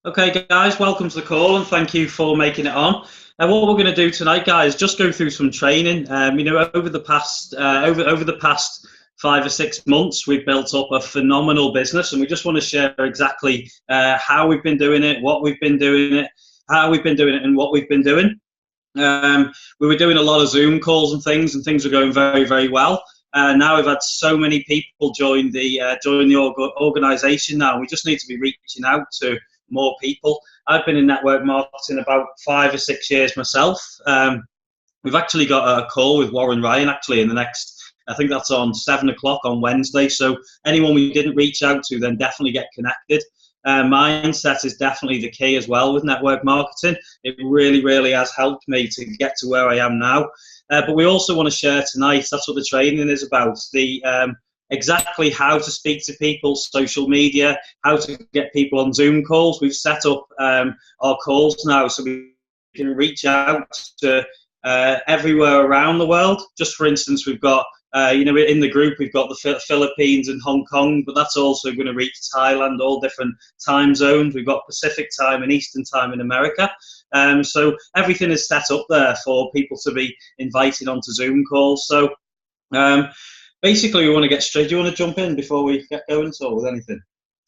Okay, guys, welcome to the call and thank you for making it on. What we're going to do tonight, guys, just go through some training. Over the past 5 or 6 months, we've built up a phenomenal business, and we just want to share exactly how we've been doing it, what we've been doing it, how we've been doing it, and what we've been doing. We were doing a lot of Zoom calls and things were going very, very well. Now we've had so many people join the organisation. Now we just need to be reaching out to more people. I've been in network marketing about 5 or 6 years myself. We've actually got a call with Warren Ryan actually in the next. I think that's on 7 o'clock on Wednesday. So anyone we didn't reach out to, then definitely get connected. Mindset is definitely the key as well with network marketing. It really, really has helped me to get to where I am now. But we also want to share tonight, that's what the training is about, the exactly how to speak to people, social media, how to get people on Zoom calls. We've set up our calls now so we can reach out to everywhere around the world. Just for instance, we've got in the group, we've got the Philippines and Hong Kong, but that's also going to reach Thailand, all different time zones. We've got Pacific time and Eastern time in America. So everything is set up there for people to be invited onto Zoom calls. So basically, we want to get straight. Do you want to jump in before we get going with anything?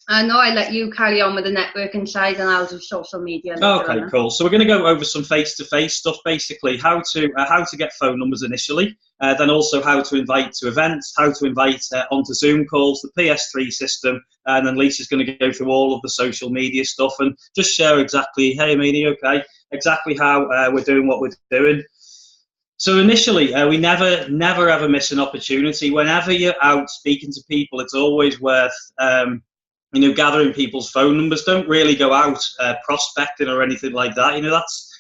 No, I let you carry on with the networking side, and I'll do social media. Okay, cool. So we're going to go over some face-to-face stuff, basically how to get phone numbers initially, then also how to invite to events, how to invite onto Zoom calls, the PS3 system, and then Lisa's going to go through all of the social media stuff and just share exactly, hey, Amini, okay, exactly how we're doing what we're doing. So initially, we never ever miss an opportunity. Whenever you're out speaking to people, it's always worth gathering people's phone numbers. Don't really go out prospecting or anything like that.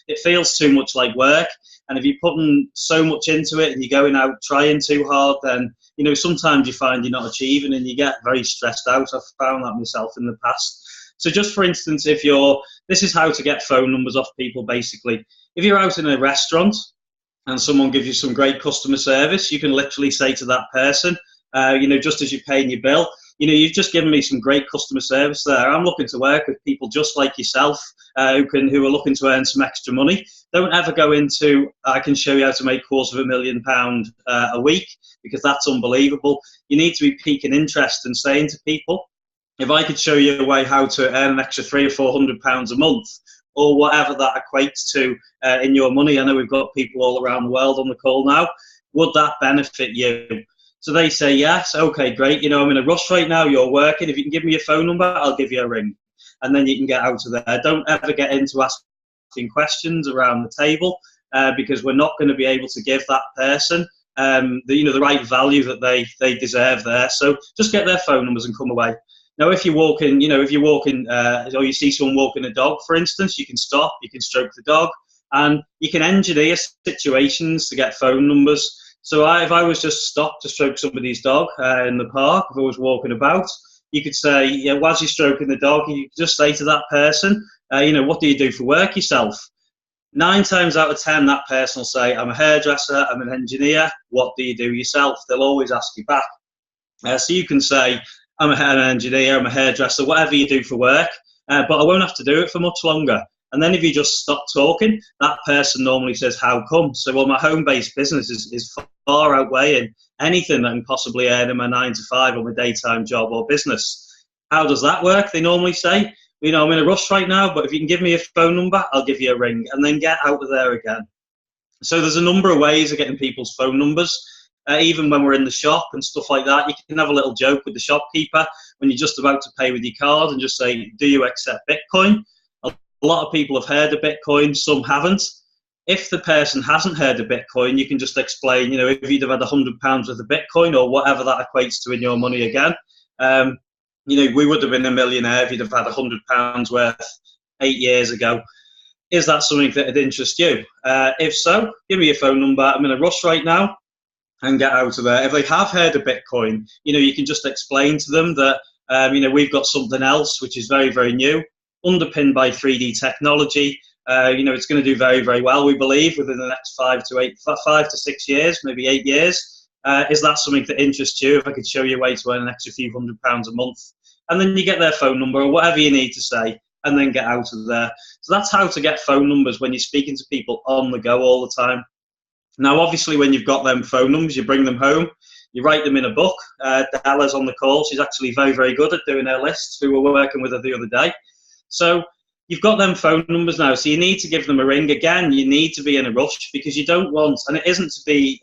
It feels too much like work. And if you're putting so much into it and you're going out trying too hard, then sometimes you find you're not achieving and you get very stressed out. I've found that myself in the past. So just for instance, this is how to get phone numbers off people. Basically, if you're out in a restaurant and someone gives you some great customer service, you can literally say to that person, just as you're paying your bill, you've just given me some great customer service there. I'm looking to work with people just like yourself who are looking to earn some extra money. Don't ever go into, I can show you how to make £250,000 a week, because that's unbelievable. You need to be piquing interest and saying to people, if I could show you a way how to earn an extra £300 or £400 a month, or whatever that equates to in your money. I know we've got people all around the world on the call now. Would that benefit you? So they say, yes, okay, great. I'm in a rush right now, you're working. If you can give me your phone number, I'll give you a ring. And then you can get out of there. Don't ever get into asking questions around the table because we're not going to be able to give that person the right value that they deserve there. So just get their phone numbers and come away. Now, if you're walking, or you see someone walking a dog, for instance, you can stop, you can stroke the dog, and you can engineer situations to get phone numbers. So if I was just stopped to stroke somebody's dog in the park, if I was walking about, you could say, whilst you're stroking the dog, you could just say to that person, what do you do for work yourself? 9 times out of 10, that person will say, I'm a hairdresser, I'm an engineer, what do you do yourself? They'll always ask you back. So you can say, I'm an engineer, I'm a hairdresser, whatever you do for work, but I won't have to do it for much longer. And then if you just stop talking, that person normally says, how come? So, well, my home-based business is far outweighing anything that I can possibly earn in my 9 to 5 or my daytime job or business. How does that work? They normally say, I'm in a rush right now, but if you can give me a phone number, I'll give you a ring, and then get out of there again. So there's a number of ways of getting people's phone numbers. Even when we're in the shop and stuff like that, you can have a little joke with the shopkeeper when you're just about to pay with your card and just say, do you accept Bitcoin? A lot of people have heard of Bitcoin, some haven't. If the person hasn't heard of Bitcoin, you can just explain, if you'd have had £100 worth of Bitcoin or whatever that equates to in your money again, we would have been a millionaire if you'd have had £100 worth 8 years ago. Is that something that would interest you? If so, give me your phone number. I'm in a rush right now, and get out of there. If they have heard of Bitcoin, you can just explain to them that, we've got something else which is very, very new, underpinned by 3D technology. It's going to do very, very well, we believe, within the next 5 to 6 years, maybe 8 years. Is that something that interests you? If I could show you a way to earn an extra few £100 a month, and then you get their phone number or whatever you need to say, and then get out of there. So that's how to get phone numbers when you're speaking to people on the go all the time. Now, obviously, when you've got them phone numbers, you bring them home, you write them in a book. Della's on the call. She's actually very, very good at doing her lists. We were working with her the other day. So you've got them phone numbers now, so you need to give them a ring. Again, you need to be in a rush because you don't want, and it isn't to be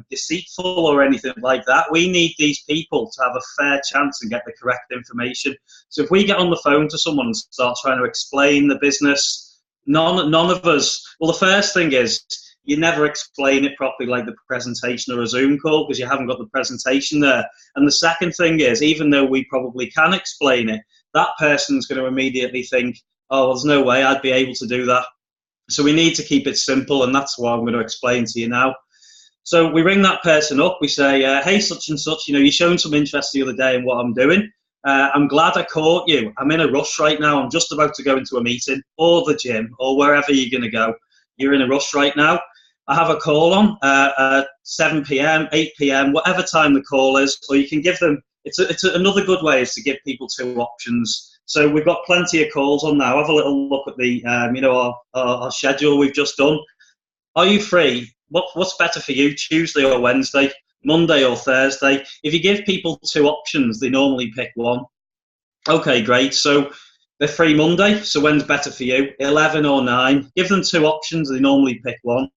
deceitful or anything like that. We need these people to have a fair chance and get the correct information. So if we get on the phone to someone and start trying to explain the business, none of us, well, the first thing is, you never explain it properly like the presentation or a Zoom call because you haven't got the presentation there. And the second thing is, even though we probably can explain it, that person's going to immediately think, oh, well, there's no way I'd be able to do that. So we need to keep it simple, and that's what I'm going to explain to you now. So we ring that person up, we say, hey, such and such, you showed some interest the other day in what I'm doing. I'm glad I caught you. I'm in a rush right now. I'm just about to go into a meeting or the gym or wherever you're going to go. You're in a rush right now. I have a call on at 7 p.m., 8 p.m., whatever time the call is, or you can give them, another good way is to give people two options. So we've got plenty of calls on now. Have a little look at the, our schedule we've just done. Are you free? What's better for you, Tuesday or Wednesday, Monday or Thursday? If you give people two options, they normally pick one. Okay, great. So they're free Monday, so when's better for you? 11 or 9. Give them two options, they normally pick one.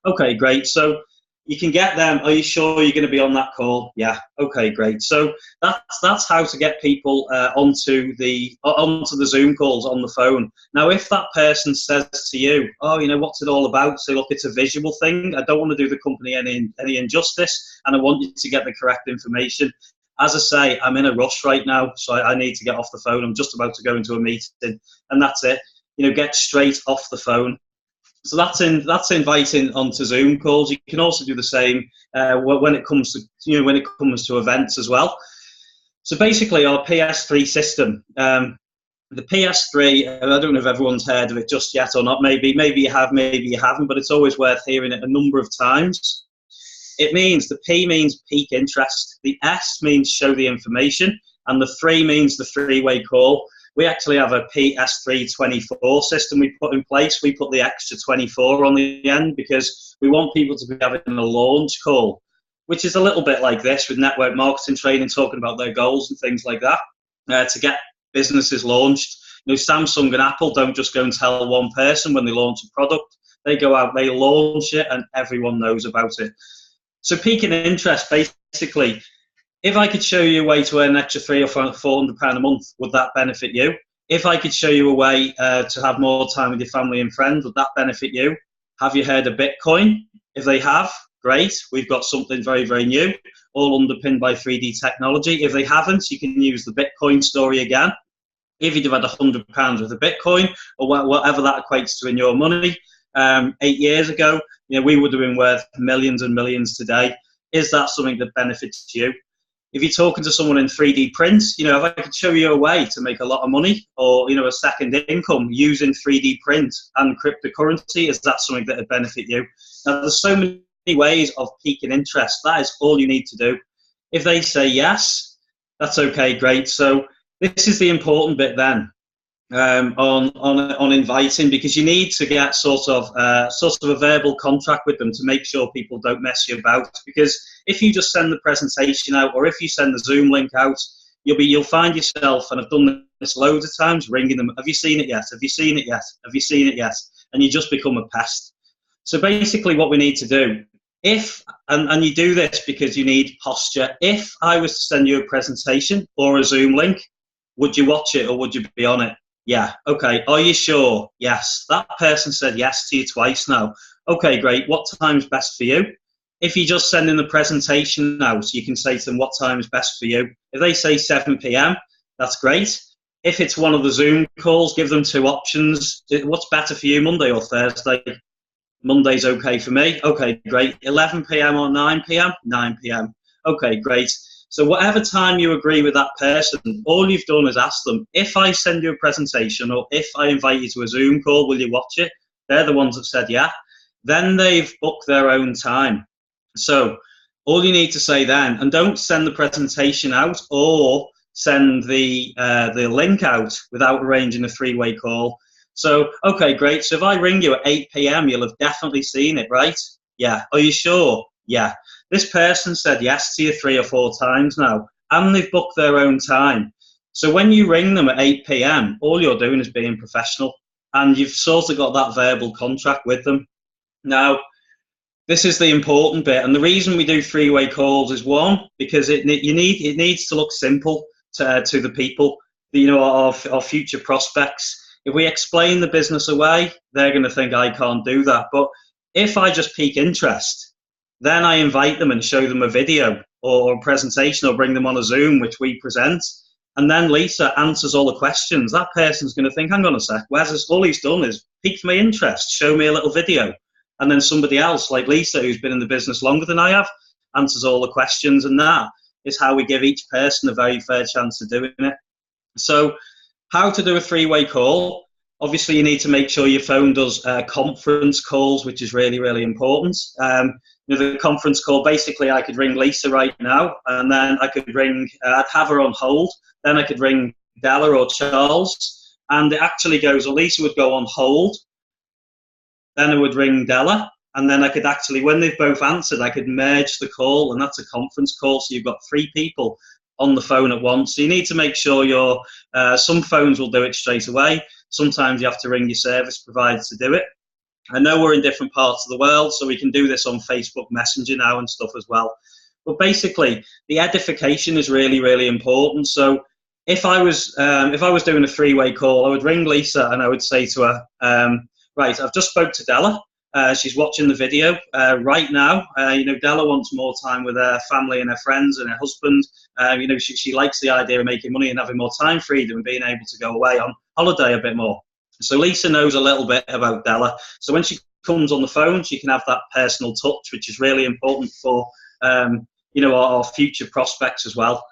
Okay, great. So you can get them. Are you sure you're going to be on that call? Yeah. Okay, great. So that's how to get people onto the Zoom calls on the phone. Now, if that person says to you, oh, what's it all about? Say, look, it's a visual thing. I don't want to do the company any injustice, and I want you to get the correct information. As I say, I'm in a rush right now, so I need to get off the phone. I'm just about to go into a meeting, and that's it. Get straight off the phone. So that's inviting onto Zoom calls. You can also do the same when it comes to events as well. So basically, our PS3 system, the PS3. I don't know if everyone's heard of it just yet or not. Maybe you have, maybe you haven't. But it's always worth hearing it a number of times. It means the P means peak interest, the S means show the information, and the 3 means the three-way call. We actually have a PS3 24 system we put in place. We put the extra 24 on the end because we want people to be having a launch call, which is a little bit like this with network marketing training, talking about their goals and things like that, to get businesses launched. Samsung and Apple don't just go and tell one person when they launch a product. They go out, they launch it, and everyone knows about it. So peaking interest, basically, if I could show you a way to earn an extra £300 or £400 a month, would that benefit you? If I could show you a way to have more time with your family and friends, would that benefit you? Have you heard of Bitcoin? If they have, great. We've got something very, very new, all underpinned by 3D technology. If they haven't, you can use the Bitcoin story again. If you'd have had £100 with a Bitcoin, or whatever that equates to in your money, 8 years ago, we would have been worth millions and millions today. Is that something that benefits you? If you're talking to someone in 3D print, if I could show you a way to make a lot of money or, a second income using 3D print and cryptocurrency, is that something that would benefit you? Now, there's so many ways of piquing interest. That is all you need to do. If they say yes, that's okay, great. So this is the important bit then. On inviting, because you need to get sort of a verbal contract with them to make sure people don't mess you about. Because if you just send the presentation out, or if you send the Zoom link out, you'll find yourself, and I've done this loads of times, ringing them. Have you seen it yet? Have you seen it yet? Have you seen it yet? And you just become a pest. So basically, what we need to do, and you do this because you need posture. If I was to send you a presentation or a Zoom link, would you watch it or would you be on it? Yeah. Okay. Are you sure? Yes. That person said yes to you twice now. Okay, great. What time's best for you? If you're just sending the presentation out, you can say to them what time is best for you. If they say 7 p.m., that's great. If it's one of the Zoom calls, give them two options. What's better for you, Monday or Thursday? Monday's okay for me. Okay, great. 11 p.m. or 9 p.m.? 9 p.m. Okay, great. So whatever time you agree with that person, all you've done is ask them, if I send you a presentation or if I invite you to a Zoom call, will you watch it? They're the ones that said yeah. Then they've booked their own time. So all you need to say then, and don't send the presentation out or send the link out without arranging a three-way call. So, okay, great. So if I ring you at 8 p.m., you'll have definitely seen it, right? Yeah. Are you sure? Yeah. This person said yes to you 3 or 4 times now, and they've booked their own time. So when you ring them at 8 p.m., all you're doing is being professional, and you've sort of got that verbal contract with them. Now, this is the important bit, and the reason we do three-way calls is, one, because it needs to look simple to the people, you know, our future prospects. If we explain the business away, they're going to think I can't do that. But if I just pique interest, then I invite them and show them a video or a presentation, or bring them on a Zoom, which we present. And then Lisa answers all the questions. That person's going to think, hang on a sec, all he's done is piqued my interest, show me a little video. And then somebody else, like Lisa, who's been in the business longer than I have, answers all the questions. And that is how we give each person a very fair chance of doing it. So how to do a three-way call? Obviously, you need to make sure your phone does conference calls, which is really, really important. You know, the conference call, basically, I could ring Lisa right now, and then I could I'd have her on hold, then I could ring Della or Charles, and it actually goes, Lisa would go on hold, then I would ring Della, and then I could actually, when they've both answered, I could merge the call, and that's a conference call, so you've got 3 people on the phone at once. So you need to make sure some phones will do it straight away. Sometimes you have to ring your service provider to do it. I know we're in different parts of the world, so we can do this on Facebook Messenger now and stuff as well. But basically, the edification is really, really important. So if I was doing a three-way call, I would ring Lisa and I would say to her, right, I've just spoke to Della. She's watching the video right now. You know, Della wants more time with her family and her friends and her husband. You know, she likes the idea of making money and having more time freedom and being able to go away on holiday a bit more. So Lisa knows a little bit about Della. So when she comes on the phone, she can have that personal touch, which is really important for you know, our future prospects as well.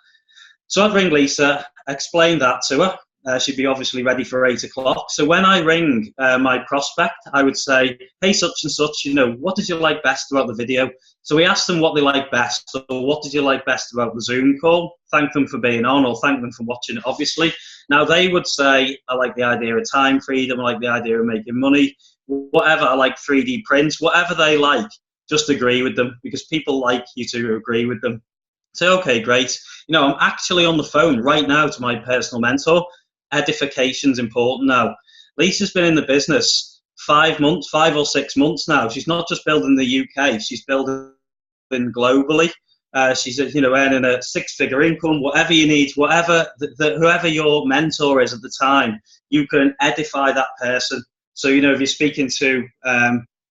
So I'd ring Lisa, explain that to her. She'd be obviously ready for 8 o'clock. So when I ring my prospect, I would say, hey, such and such, you know, what did you like best about the video? So we asked them what they like best. So what did you like best about the Zoom call? Thank them for being on, or thank them for watching it, obviously. Now they would say, I like the idea of time freedom, I like the idea of making money, whatever, I like 3D prints, whatever they like, just agree with them, because people like you to agree with them. So, okay, great. You know, I'm actually on the phone right now to my personal mentor. Edification's important now. Lisa's been in the business 5 or 6 months now. She's not just building the UK, she's building globally. She's, you know, earning a 6-figure income. Whatever you need, whoever your mentor is at the time, you can edify that person. So, you know, if you're speaking to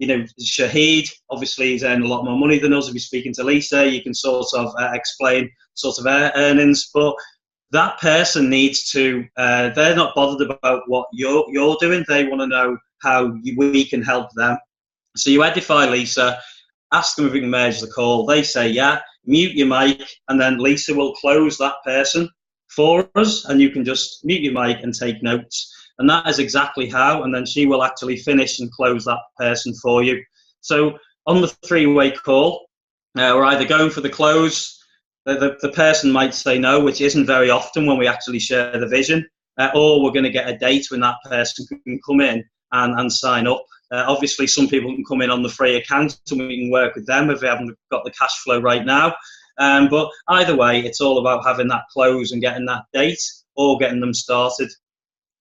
you know, Shahid, obviously he's earning a lot more money than us. If you're speaking to Lisa, you can sort of explain sort of their earnings, but that person needs to, they're not bothered about what you're doing. They want to know how we can help them. So you edify Lisa, ask them if we can merge the call. They say, yeah, mute your mic, and then Lisa will close that person for us, and you can just mute your mic and take notes. And that is exactly how, and then she will actually finish and close that person for you. So on the three-way call, we're either going for the close, the person might say no, which isn't very often when we actually share the vision, or we're going to get a date when that person can come in and sign up. Obviously, some people can come in on the free account and we can work with them if they haven't got the cash flow right now. But either way, it's all about having that close and getting that date or getting them started.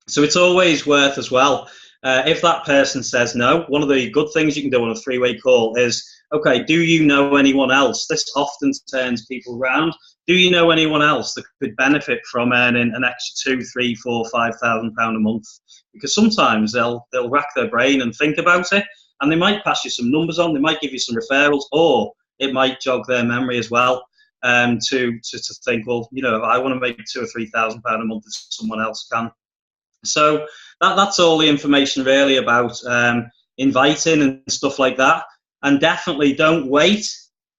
So it's always worth as well. If that person says no, one of the good things you can do on a three-way call is, okay, do you know anyone else? This often turns people around. Do you know anyone else that could benefit from earning an extra £2,000, £3,000, £4,000, £5,000 a month? Because sometimes they'll rack their brain and think about it, and they might pass you some numbers on, they might give you some referrals, or it might jog their memory as well, to think, well, you know, I want to make £2,000 or £3,000 a month if someone else can. So that's all the information really about inviting and stuff like that. And definitely don't wait.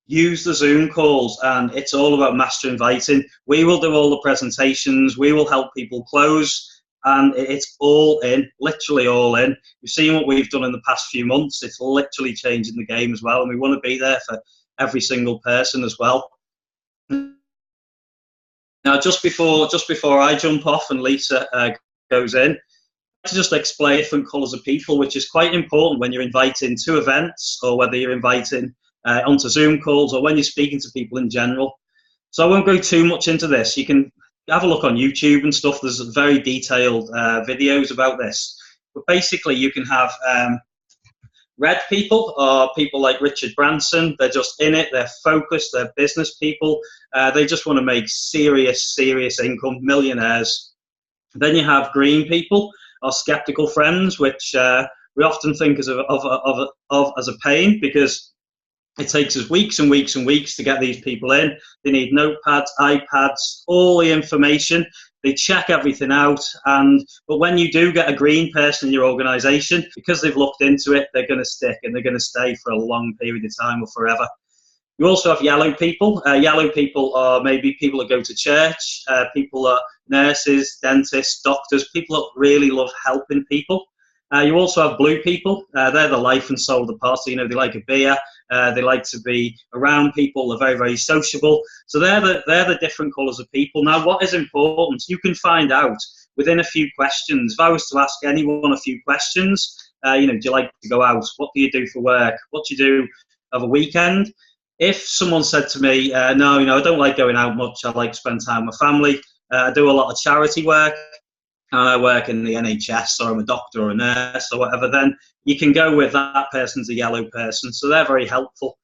Use the Zoom calls, and it's all about master inviting. We will do all the presentations. We will help people close, and it's all in, literally all in. We've seen what we've done in the past few months. It's literally changing the game as well, and we want to be there for every single person as well. Now, just before I jump off and Lisa goes in, to just explain different colours of people, which is quite important when you're inviting to events, or whether you're inviting onto Zoom calls, or when you're speaking to people in general. So I won't go too much into this. You can have a look on YouTube and stuff. There's very detailed videos about this. But basically, you can have red people, or people like Richard Branson. They're just in it. They're focused. They're business people. They just want to make serious income, millionaires. Then you have green people, or skeptical friends, which we often think as a pain, because it takes us weeks and weeks and weeks to get these people in. They need notepads, iPads, all the information. They check everything out. But when you do get a green person in your organisation, because they've looked into it, they're going to stick, and they're going to stay for a long period of time, or forever. You also have yellow people. Yellow people are maybe people that go to church, people are nurses, dentists, doctors, people that really love helping people. You also have blue people. They're the life and soul of the party. You know, they like a beer. They like to be around people. They're very, very sociable. So they're the different colours of people. Now, what is important, you can find out within a few questions. If I was to ask anyone a few questions, you know, do you like to go out? What do you do for work? What do you do of a weekend? If someone said to me, no, you know, I don't like going out much. I like to spend time with family. I do a lot of charity work. And I work in the NHS, or I'm a doctor or a nurse or whatever, then you can go with that person's a yellow person. So they're very helpful.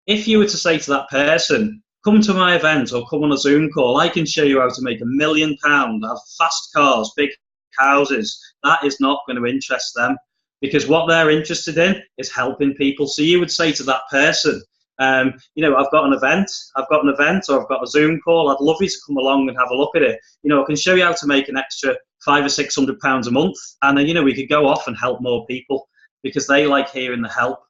If you were to say to that person, come to my event or come on a Zoom call, I can show you how to make £1 million, have fast cars, big houses, that is not going to interest them, because what they're interested in is helping people. So you would say to that person, you know, I've got an event, or I've got a Zoom call. I'd love you to come along and have a look at it. You know, I can show you how to make an extra £500 or £600 a month, and then, you know, we could go off and help more people, because they like hearing the help.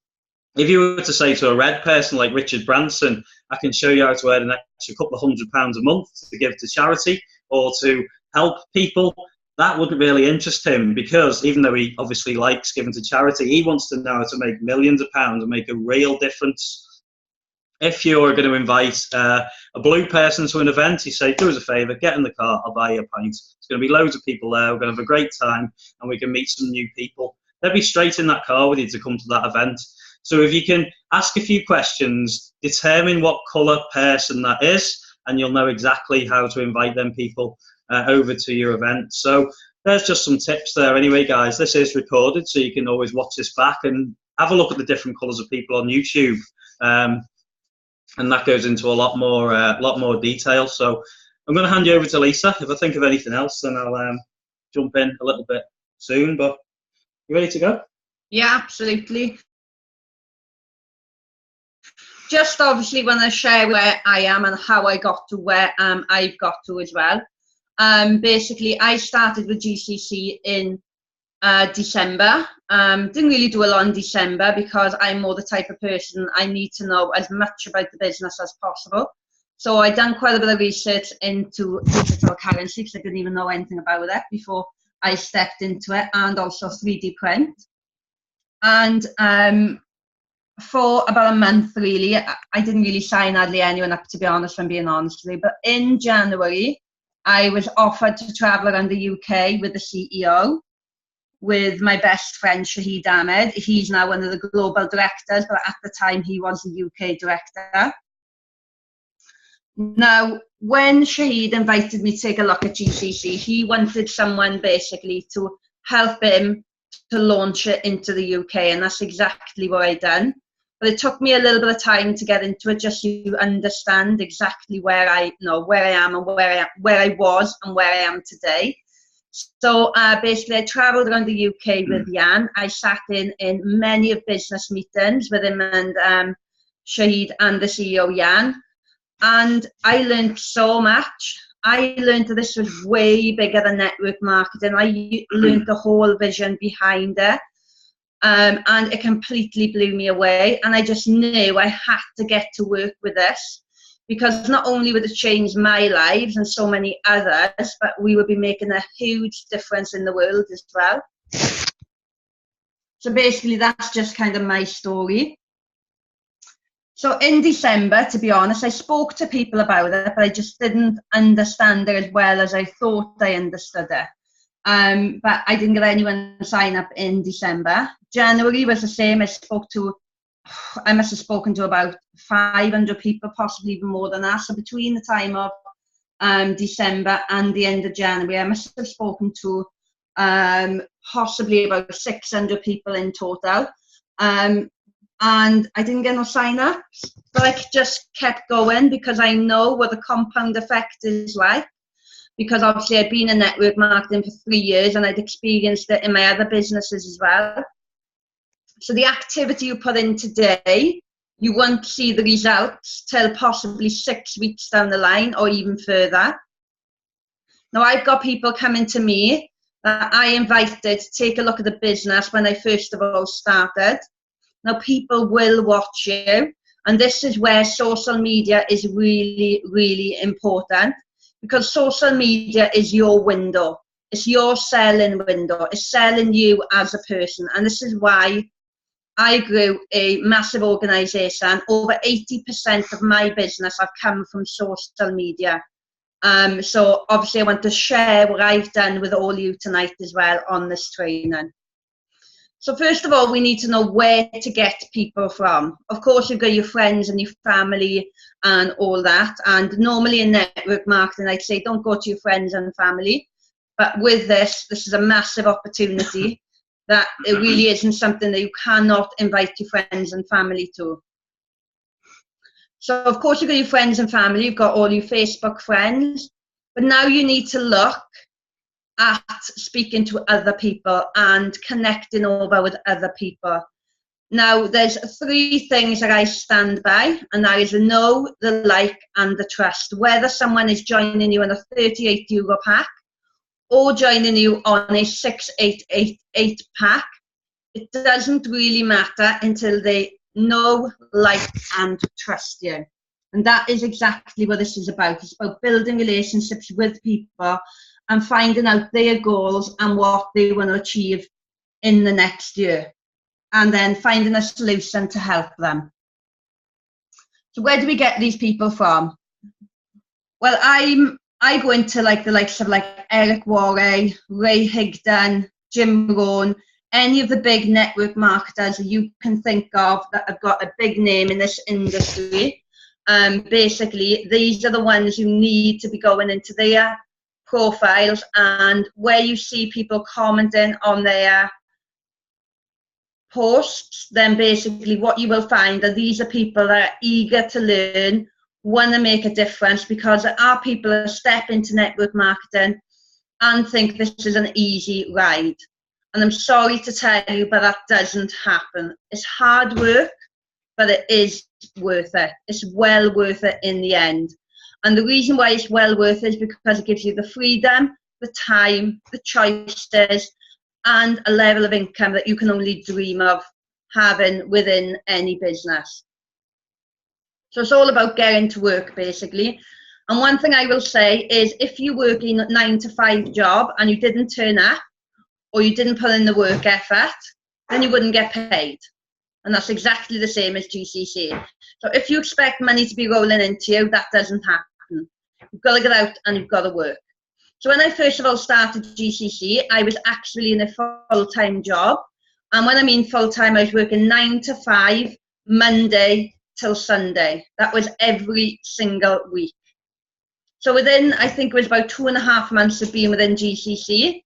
If you were to say to a red person like Richard Branson, I can show you how to earn an extra couple of £100 a month to give to charity or to help people, that wouldn't really interest him, because even though he obviously likes giving to charity, he wants to know how to make millions of pounds and make a real difference. If you're going to invite a blue person to an event, you say, do us a favour, get in the car, I'll buy you a pint. There's going to be loads of people there, we're going to have a great time, and we can meet some new people. They'll be straight in that car with you to come to that event. So if you can ask a few questions, determine what colour person that is, and you'll know exactly how to invite them people over to your event. So there's just some tips there. Anyway, guys, this is recorded, so you can always watch this back and have a look at the different colours of people on YouTube. And that goes into a lot more detail. So I'm going to hand you over to Lisa. If I think of anything else, then I'll jump in a little bit soon. But you ready to go? Yeah, absolutely. Just obviously want to share where I am and how I got to where I've got to as well. Basically, I started with GCC in December. Didn't really do a lot in December, because I'm more the type of person I need to know as much about the business as possible. So I done quite a bit of research into digital currency, because I didn't even know anything about it before I stepped into it, and also 3D print. And for about a month, really, I didn't really sign hardly anyone up, to be honest, if I'm being honest with you. But in January, I was offered to travel around the UK with the CEO, with my best friend Shahid Ahmed. He's now one of the global directors, but at the time he was the UK director. Now, when Shahid invited me to take a look at GCC, he wanted someone basically to help him to launch it into the UK, and that's exactly what I done. But it took me a little bit of time to get into it, just so you understand exactly where I am and where I was and where I am today. So basically, I travelled around the UK with Jan. I sat in many of business meetings with him and Shahid and the CEO Jan, and I learned so much. I learned that this was way bigger than network marketing. I learned the whole vision behind it. And it completely blew me away, and I just knew I had to get to work with this, because not only would it change my lives and so many others, but we would be making a huge difference in the world as well. So basically, that's just kind of my story. So in December, to be honest, I spoke to people about it, but I just didn't understand it as well as I thought I understood it. But I didn't get anyone to sign up in December. January was the same. I must have spoken to about 500 people, possibly even more than that. So between the time of December and the end of January, I must have spoken to possibly about 600 people in total. And I didn't get no sign-ups, but I just kept going because I know what the compound effect is like. Because obviously I'd been in network marketing for 3 years and I'd experienced it in my other businesses as well. So the activity you put in today, you won't see the results till possibly 6 weeks down the line or even further. Now I've got people coming to me that I invited to take a look at the business when I first of all started. Now people will watch you, and this is where social media is really, really important, because social media is your window. It's your selling window. It's selling you as a person. And this is why I grew a massive organisation. Over 80% of my business have come from social media. So obviously I want to share what I've done with all you tonight as well on this training. So first of all, we need to know where to get people from. Of course, you've got your friends and your family and all that. And normally in network marketing, I'd say don't go to your friends and family. But with this is a massive opportunity that it really isn't something that you cannot invite your friends and family to. So of course, you've got your friends and family, you've got all your Facebook friends. But now you need to look at speaking to other people and connecting over with other people. Now, there's 3 things that I stand by, and that is the know, the like, and the trust. Whether someone is joining you on a €38 pack or joining you on a 6888 pack, it doesn't really matter until they know, like, and trust you. And that is exactly what this is about. It's about building relationships with people and finding out their goals and what they want to achieve in the next year, and then finding a solution to help them. So where do we get these people from? Well, I go into like the likes of like Eric Worre, Ray Higdon, Jim Rohn, any of the big network marketers that you can think of that have got a big name in this industry. Basically, these are the ones you need to be going into their profiles, and where you see people commenting on their posts, then basically what you will find are these are people that are eager to learn, want to make a difference, because there are people that step into network marketing and think this is an easy ride. And I'm sorry to tell you, but that doesn't happen. It's hard work, but it is worth it. It's well worth it in the end. And the reason why it's well worth it is because it gives you the freedom, the time, the choices, and a level of income that you can only dream of having within any business. So it's all about getting to work, basically. And one thing I will say is, if you work in a 9-to-5 job and you didn't turn up, or you didn't put in the work effort, then you wouldn't get paid. And that's exactly the same as GCC. So if you expect money to be rolling into you, that doesn't happen. You've got to get out and you've got to work. So when I first of all started GCC, I was actually in a full-time job. And when I mean full-time, I was working 9 to 5, Monday till Sunday. That was every single week. So within, I think it was about 2.5 months of being within GCC,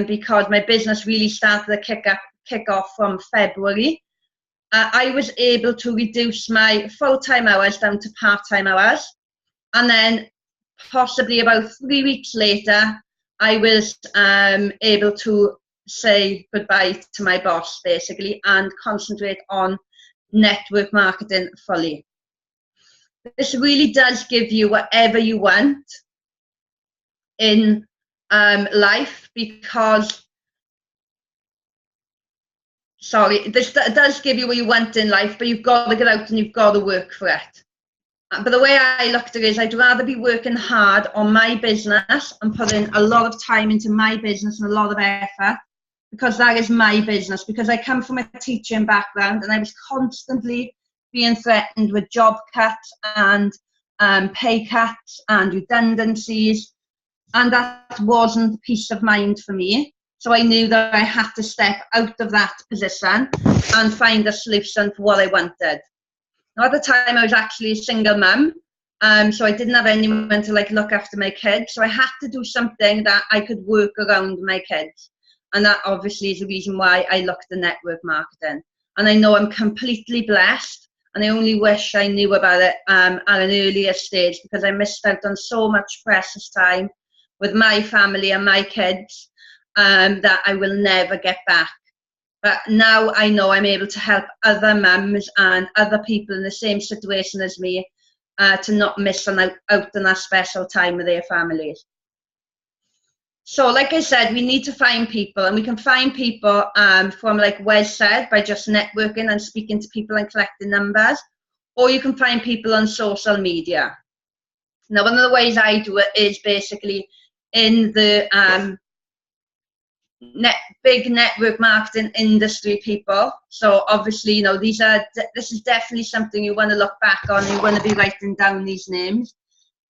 because my business really started to kick off from February. I was able to reduce my full-time hours down to part-time hours. And then possibly about 3 weeks later, I was able to say goodbye to my boss, basically, and concentrate on network marketing fully. This really does give you whatever you want in life, because this does give you what you want in life, but you've got to get out and you've got to work for it. But the way I look at it is, I'd rather be working hard on my business and putting a lot of time into my business and a lot of effort, because that is my business, because I come from a teaching background and I was constantly being threatened with job cuts and pay cuts and redundancies, and that wasn't peace of mind for me. So I knew that I had to step out of that position and find a solution for what I wanted. Now, at the time, I was actually a single mum, so I didn't have anyone to look after my kids. So I had to do something that I could work around my kids, and that obviously is the reason why I looked at network marketing. And I know I'm completely blessed, and I only wish I knew about it at an earlier stage, because I missed out on so much precious time with my family and my kids that I will never get back. But now I know I'm able to help other mums and other people in the same situation as me to not miss out on that special time with their families. So like I said, we need to find people, and we can find people from, like Wes said, by just networking and speaking to people and collecting numbers, or you can find people on social media. Now, one of the ways I do it is basically in the big network marketing industry people. So obviously, this is definitely something you want to look back on. You want to be writing down these names: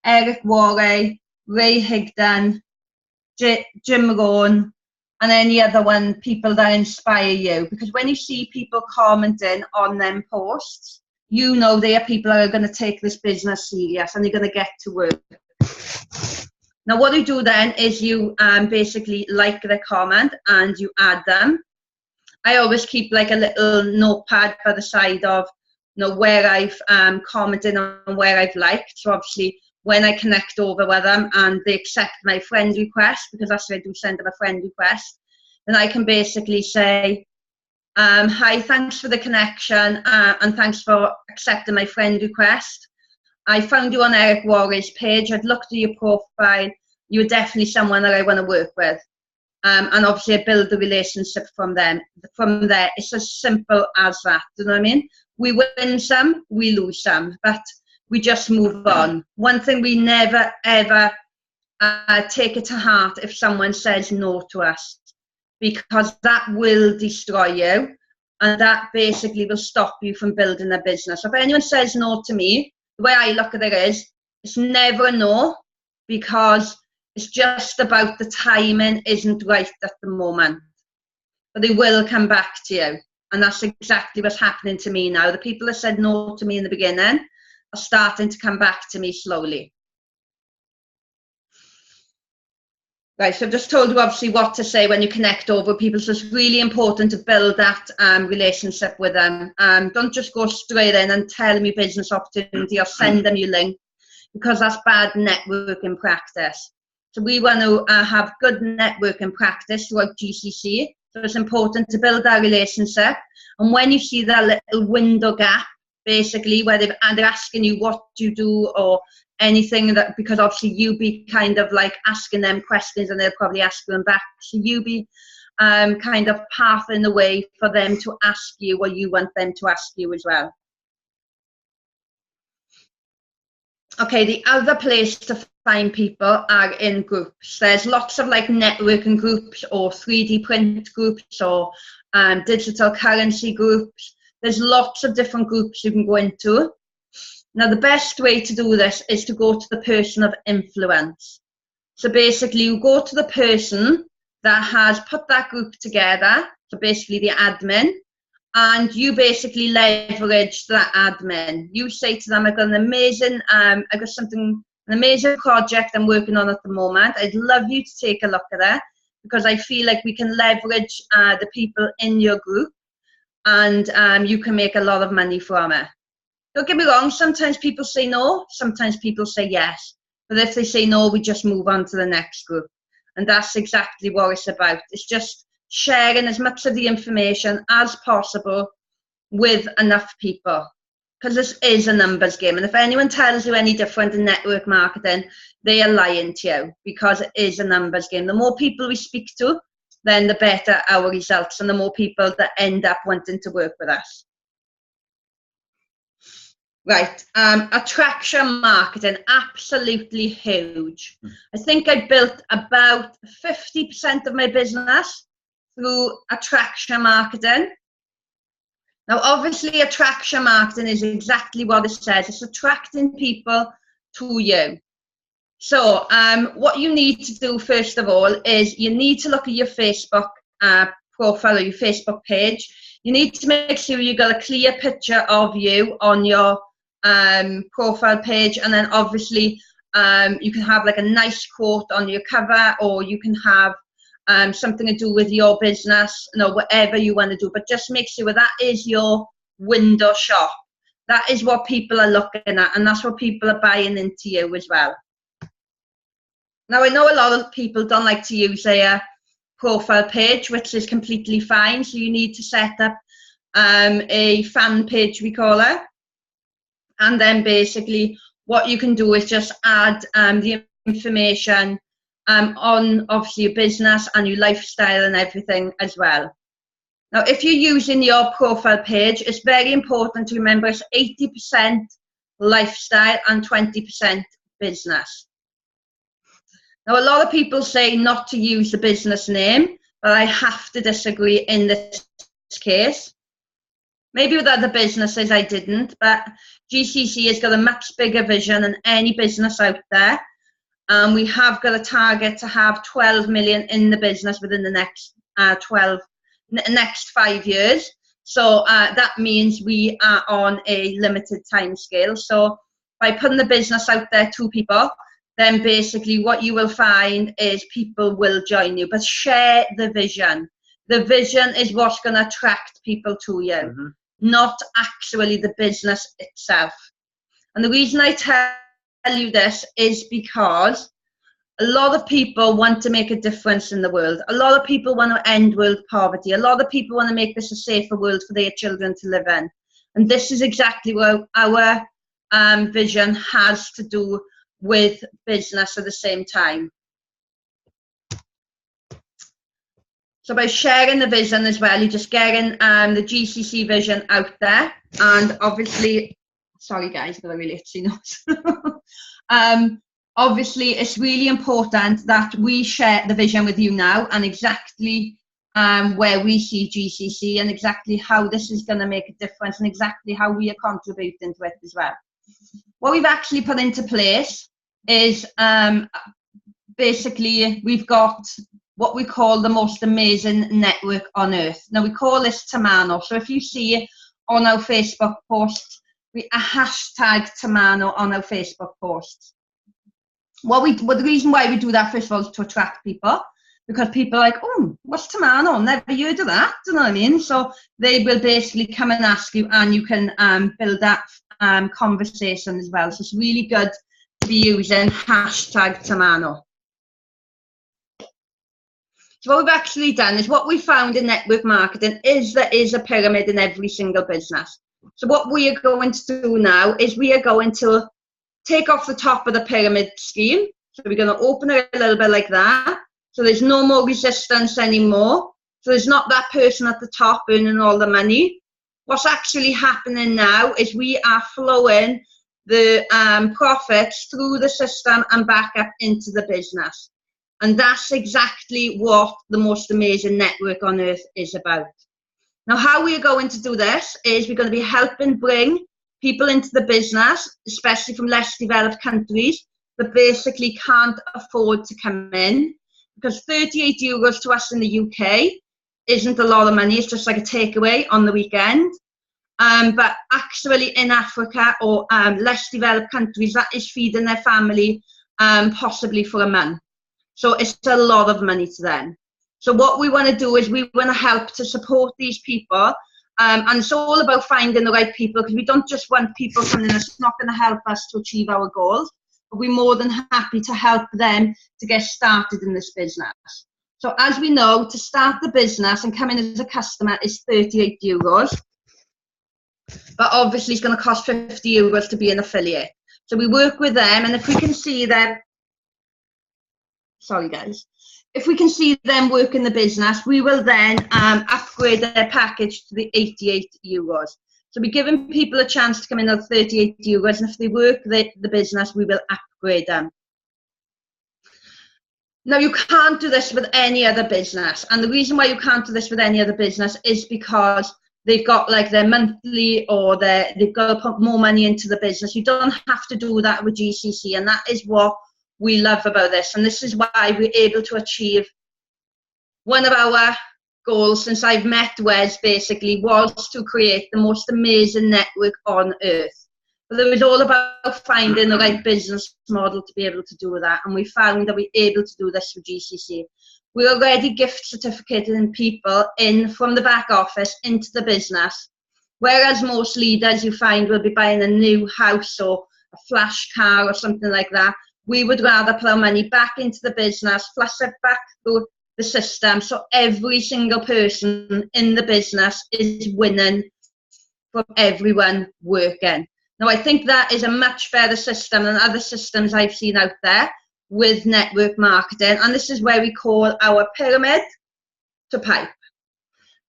Eric Warray, Ray Higdon, Jim Rohn, and any other people that inspire you. Because when you see people commenting on them posts, you know they are people that are going to take this business serious and they're going to get to work. Now, what you do then is you basically like the comment and you add them. I always keep like a little notepad by the side of where I've commented and where I've liked. So obviously, when I connect over with them and they accept my friend request, because that's what I do, send them a friend request, then I can basically say, hi, thanks for the connection and thanks for accepting my friend request. I found you on Eric Warray's page. I'd looked at your profile. You're definitely someone that I want to work with. And obviously I build the relationship from there. It's as simple as that. Do you know what I mean? We win some, we lose some, but we just move on. One thing, we never ever take it to heart if someone says no to us, because that will destroy you, and that basically will stop you from building a business. If anyone says no to me, the way I look at it is, it's never a no, because it's just about the timing isn't right at the moment. But they will come back to you. And that's exactly what's happening to me now. The people that said no to me in the beginning are starting to come back to me slowly. Right, so I've just told you obviously what to say when you connect over people. So it's really important to build that relationship with them. Don't just go straight in and tell them your business opportunity or send them your link, because that's bad networking practice. So we want to have good networking practice throughout GCC. So it's important to build that relationship. And when you see that little window gap, basically, where they're asking you what you do or anything, that, because obviously you be kind of like asking them questions and they'll probably ask them back. So you be kind of pathing the way for them to ask you what you want them to ask you as well. Okay, the other place to find people are in groups. There's lots of like networking groups or 3D print groups or digital currency groups. There's lots of different groups you can go into. Now, the best way to do this is to go to the person of influence. So basically, you go to the person that has put that group together, so basically the admin, and you basically leverage that admin. You say to them, I've got an amazing, an amazing project I'm working on at the moment. I'd love you to take a look at it, because I feel like we can leverage the people in your group, and you can make a lot of money from it. Don't get me wrong, sometimes people say no, sometimes people say yes. But if they say no, we just move on to the next group. And that's exactly what it's about. It's just sharing as much of the information as possible with enough people. Because this is a numbers game. And if anyone tells you any different in network marketing, they are lying to you, because it is a numbers game. The more people we speak to, then the better our results, and the more people that end up wanting to work with us. Right, attraction marketing, absolutely huge. I think I built about 50% of my business through attraction marketing. Now, obviously, attraction marketing is exactly what it says. It's attracting people to you. So what you need to do, first of all, is you need to look at your Facebook profile or your Facebook page. You need to make sure you've got a clear picture of you on your profile page, and then obviously you can have like a nice quote on your cover, or you can have something to do with your business, whatever you want to do, but just make sure that is your window shop. That is what people are looking at, and that's what people are buying into you as well. Now, I know a lot of people don't like to use a profile page, which is completely fine. So you need to set up a fan page, we call it. And then basically what you can do is just add the information on obviously your business and your lifestyle and everything as well. Now, if you're using your profile page, it's very important to remember it's 80% lifestyle and 20% business. Now, a lot of people say not to use the business name, but I have to disagree in this case. Maybe with other businesses I didn't, but GCC has got a much bigger vision than any business out there. We have got a target to have 12 million in the business within the next 5 years. So that means we are on a limited time scale. So by putting the business out there to people, then basically what you will find is people will join you. But share the vision. The vision is what's going to attract people to you, not actually the business itself. And the reason I tell you this is because a lot of people want to make a difference in the world. A lot of people want to end world poverty. A lot of people want to make this a safer world for their children to live in. And this is exactly what our vision has to do with business at the same time. So by sharing the vision as well, you're just getting the GCC vision out there. And obviously, sorry guys, but I really itchy nose. Obviously, it's really important that we share the vision with you now, and exactly where we see GCC and exactly how this is going to make a difference, and exactly how we are contributing to it as well. What we've actually put into place is basically we've got what we call the most amazing network on earth. Now we call this Tamano. So if you see on our Facebook posts, we hashtag Tamano on our Facebook posts. The reason why we do that, first of all, is to attract people, because people are like, oh, what's Tamano? Never heard of that. Do you know what I mean? So they will basically come and ask you, and you can build that conversation as well. So it's really good to be using hashtag Tamano. So what we've actually done is, what we found in network marketing is there is a pyramid in every single business. So what we are going to do now is we are going to take off the top of the pyramid scheme. So we're going to open it a little bit like that. So there's no more resistance anymore. So there's not that person at the top earning all the money. What's actually happening now is we are flowing the profits through the system and back up into the business. And that's exactly what the most amazing network on earth is about. Now, how we are going to do this is we're going to be helping bring people into the business, especially from less developed countries, that basically can't afford to come in, because 38 euros to us in the UK isn't a lot of money. It's just like a takeaway on the weekend. But actually in Africa or less developed countries, that is feeding their family possibly for a month. So it's a lot of money to them. So what we want to do is we want to help to support these people. And it's all about finding the right people, because we don't just want people coming in. It's not going to help us to achieve our goals, but we're more than happy to help them to get started in this business. So as we know, to start the business and come in as a customer is 38 euros. But obviously it's going to cost 50 euros to be an affiliate. So we work with them, and if we can see them, sorry guys, if we can see them work in the business, we will then upgrade their package to the 88 euros. So we're giving people a chance to come in at 38 euros, and if they work the business, we will upgrade them. Now, you can't do this with any other business. And the reason why you can't do this with any other business is because they've got like their monthly, or they've got to put more money into the business. You don't have to do that with GCC, and that is what we love about this. And this is why we're able to achieve one of our goals since I've met Wes, basically, was to create the most amazing network on earth. But it was all about finding the right business model to be able to do that, and we found that we're able to do this with GCC. We're already gift certificating people in from the back office into the business, whereas most leaders you find will be buying a new house or a flash car or something like that. We would rather put our money back into the business, flush it back through the system, so every single person in the business is winning from everyone working. Now, I think that is a much better system than other systems I've seen out there with network marketing, and this is where we call our pyramid to pipe.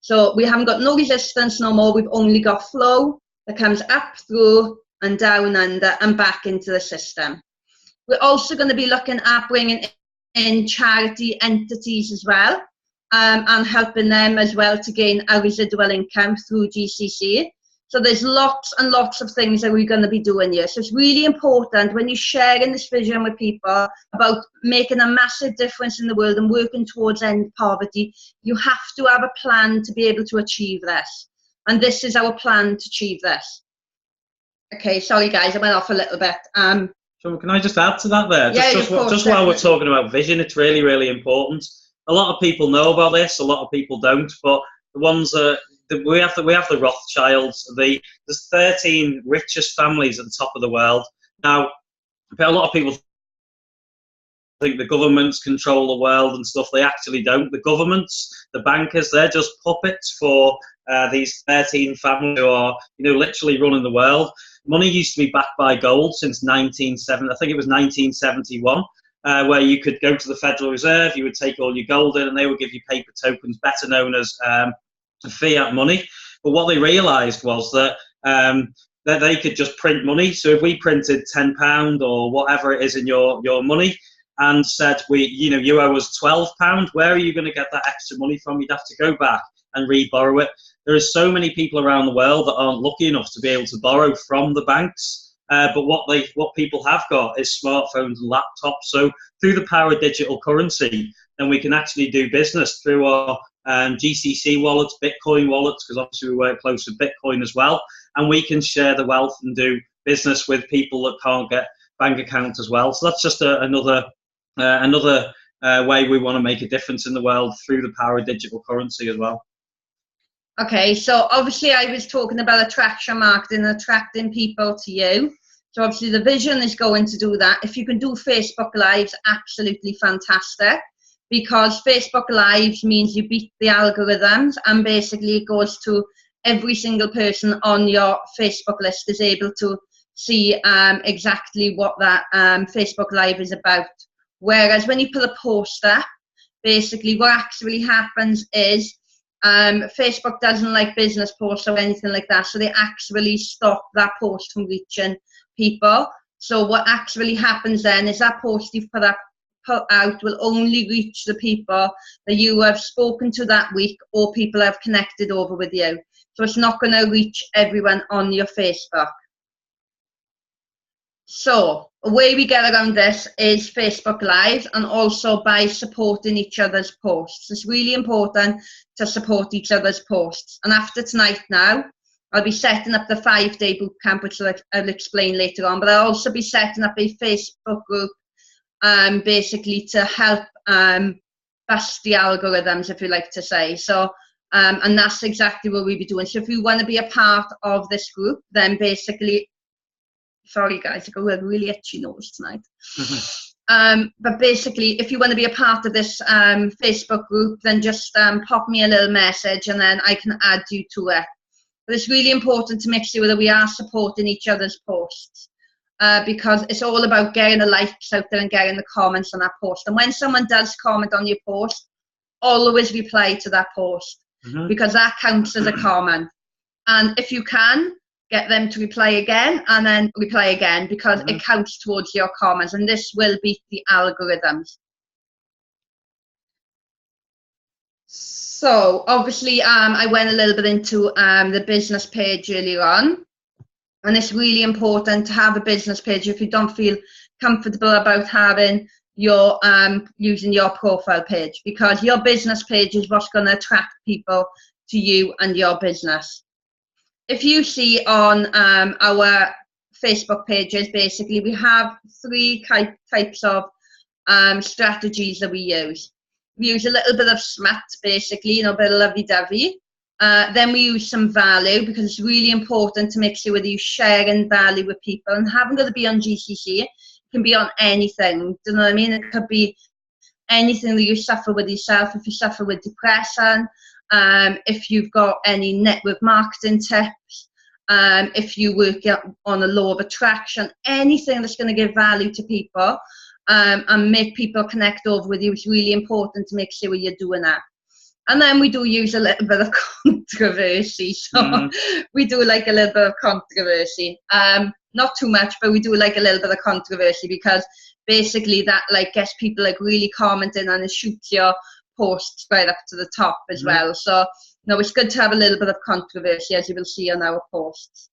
So we haven't got no resistance no more, we've only got flow that comes up, through and down, under and back into the system. We're also going to be looking at bringing in charity entities as well, and helping them as well to gain a residual income through GCC. So there's lots and lots of things that we're going to be doing here. So it's really important when you're sharing this vision with people about making a massive difference in the world and working towards end poverty, you have to have a plan to be able to achieve this. And this is our plan to achieve this. Okay, sorry guys, I went off a little bit. So can I just add to that there? Yeah, Just while we're talking about vision, it's really, really important. A lot of people know about this, a lot of people don't, but the ones that we have the Rothschilds, there's 13 richest families at the top of the world. Now, a lot of people think the governments control the world and stuff. They actually don't. The governments, the bankers, they're just puppets for these 13 families who are, literally running the world. Money used to be backed by gold since 1970. I think it was 1971, where you could go to the Federal Reserve, you would take all your gold in, and they would give you paper tokens, better known as fiat money. But what they realised was that they could just print money. So if we printed £10 or whatever it is in your money, and said, you owe us £12, where are you going to get that extra money from? You'd have to go back and re-borrow it. There are so many people around the world that aren't lucky enough to be able to borrow from the banks, but what people have got is smartphones and laptops. So through the power of digital currency, then we can actually do business through our GCC wallets, Bitcoin wallets, because obviously we work close with Bitcoin as well, and we can share the wealth and do business with people that can't get bank accounts as well. So that's just another way we want to make a difference in the world through the power of digital currency as well. Okay, so obviously I was talking about attraction marketing, attracting people to you. So obviously the vision is going to do that. If you can do Facebook Lives, absolutely fantastic, because Facebook Lives means you beat the algorithms, and basically it goes to every single person on your Facebook list is able to see exactly what that Facebook Live is about. Whereas when you put a post up, basically what actually happens is Facebook doesn't like business posts or anything like that, so they actually stop that post from reaching people. So what actually happens then is that post you've put out will only reach the people that you have spoken to that week, or people have connected over with you. So it's not going to reach everyone on your Facebook. So a way we get around this is Facebook Live, and also by supporting each other's posts. It's really important to support each other's posts. And after tonight now, I'll be setting up the 5-day bootcamp, which I'll explain later on, but I'll also be setting up a Facebook group basically to help bust the algorithms, if you like to say. So and that's exactly what we'll be doing. So if you want to be a part of this group, then basically, sorry guys, I got a really itchy nose tonight. But basically, if you want to be a part of this Facebook group, then just pop me a little message and then I can add you to it. But it's really important to make sure that we are supporting each other's posts, because it's all about getting the likes out there and getting the comments on that post. And when someone does comment on your post, always reply to that post, because that counts as a comment. And if you can, get them to reply again, and then reply again, because it counts towards your comments, and this will beat the algorithms. So obviously, I went a little bit into the business page earlier on, and it's really important to have a business page if you don't feel comfortable about having your using your profile page, because your business page is what's going to attract people to you and your business. If you see on our Facebook pages, basically we have three types of strategies that we use. We use a little bit of smut, basically, a bit of lovey-dovey. Then we use some value, because it's really important to make sure that you're sharing value with people, and haven't got to be on GCC. It can be on anything. Do you know what I mean? It could be anything that you suffer with yourself. If you suffer with depression, if you've got any network marketing tips, if you work on a law of attraction, anything that's going to give value to people and make people connect over with you, it's really important to make sure you're doing that. And then we do use a little bit of controversy. So we do like a little bit of controversy. Not too much, but we do like a little bit of controversy, because basically that like gets people like really commenting, and it shoots your posts right up to the top as well. So it's good to have a little bit of controversy, as you will see on our posts.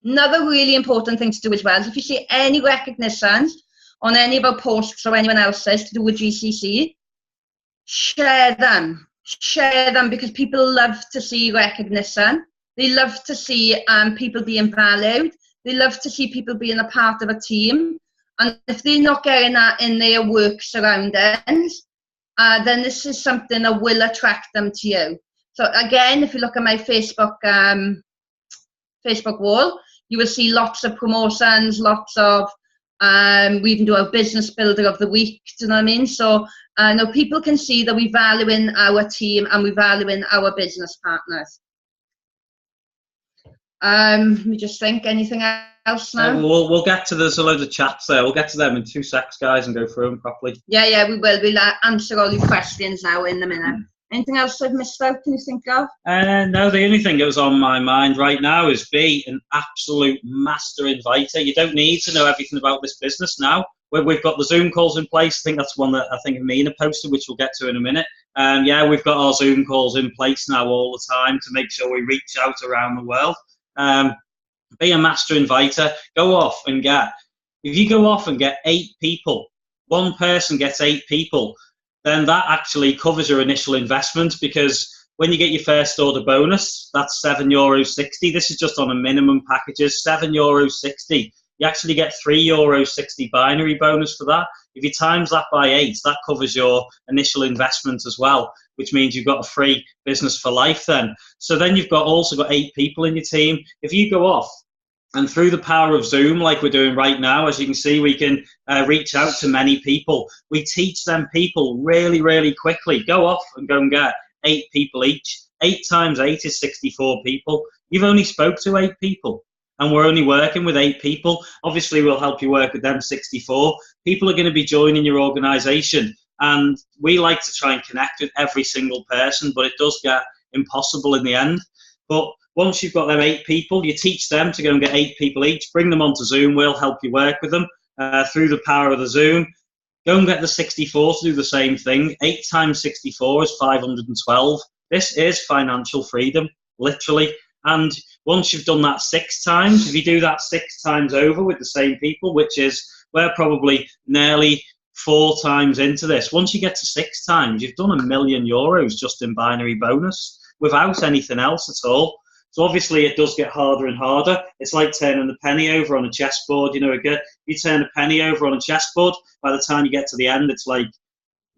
Another really important thing to do as well is, if you see any recognitions on any of our posts or anyone else's to do with GCC, share them, because people love to see recognition. They love to see people being valued. They love to see people being a part of a team. And if they're not getting that in their work surroundings, then this is something that will attract them to you. So again, if you look at my Facebook wall, you will see lots of promotions, lots of we even do a business builder of the week. Do you know what I mean? So people can see that we value in our team and we value in our business partners. Let me just think. Anything else now? We'll get to, there's a load of chats there. We'll get to them in 2 secs, guys, and go through them properly. Yeah, we will. We'll answer all your questions now in a minute. Anything else I've missed out? Can you think of? No, the only thing that was on my mind right now is be an absolute master inviter. You don't need to know everything about this business now. We've got the Zoom calls in place. I think that's one that I think Amina posted, which we'll get to in a minute. Yeah, we've got our Zoom calls in place now all the time to make sure we reach out around the world. Be a master inviter. Go off and get, if you go off and get 8 people, one person gets 8 people, then that actually covers your initial investment, because when you get your first order bonus, that's €7.60. This is just on a minimum packages, €7.60. You actually get €3.60 binary bonus for that. If you times that by 8, that covers your initial investment as well, which means you've got a free business for life then. So then you've also got 8 people in your team. If you go off, and through the power of Zoom, like we're doing right now, as you can see, we can reach out to many people. We teach them people really, really quickly. Go off and go and get 8 people each. 8 times 8 is 64 people. You've only spoke to 8 people, and we're only working with 8 people. Obviously, we'll help you work with them 64. People are going to be joining your organisation, and we like to try and connect with every single person, but it does get impossible in the end. But once you've got them 8 people, you teach them to go and get 8 people each, bring them onto Zoom, we'll help you work with them through the power of the Zoom. Go and get the 64 to do the same thing. 8 times 64 is 512. This is financial freedom, literally. And once you've done that 6 times, if you do that 6 times over with the same people, which is, we're probably nearly 4 times into this. Once you get to 6 times, you've done €1 million just in binary bonus without anything else at all. So obviously it does get harder and harder. It's like turning the penny over on a chessboard. You know, you turn a penny over on a chessboard, by the time you get to the end, it's like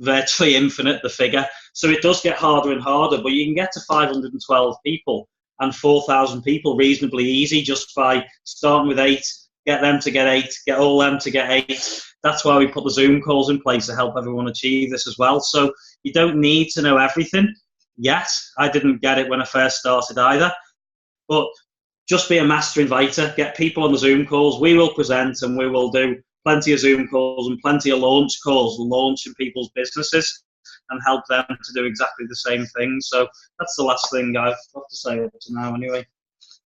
virtually infinite, the figure. So it does get harder and harder, but you can get to 512 people and 4,000 people reasonably easy just by starting with 8, get them to get 8, get all them to get 8. That's why we put the Zoom calls in place to help everyone achieve this as well. So you don't need to know everything yet. I didn't get it when I first started either. But just be a master inviter, get people on the Zoom calls. We will present and we will do plenty of Zoom calls and plenty of launch calls, launching people's businesses and help them to do exactly the same thing. So that's the last thing I've got to say up to now anyway.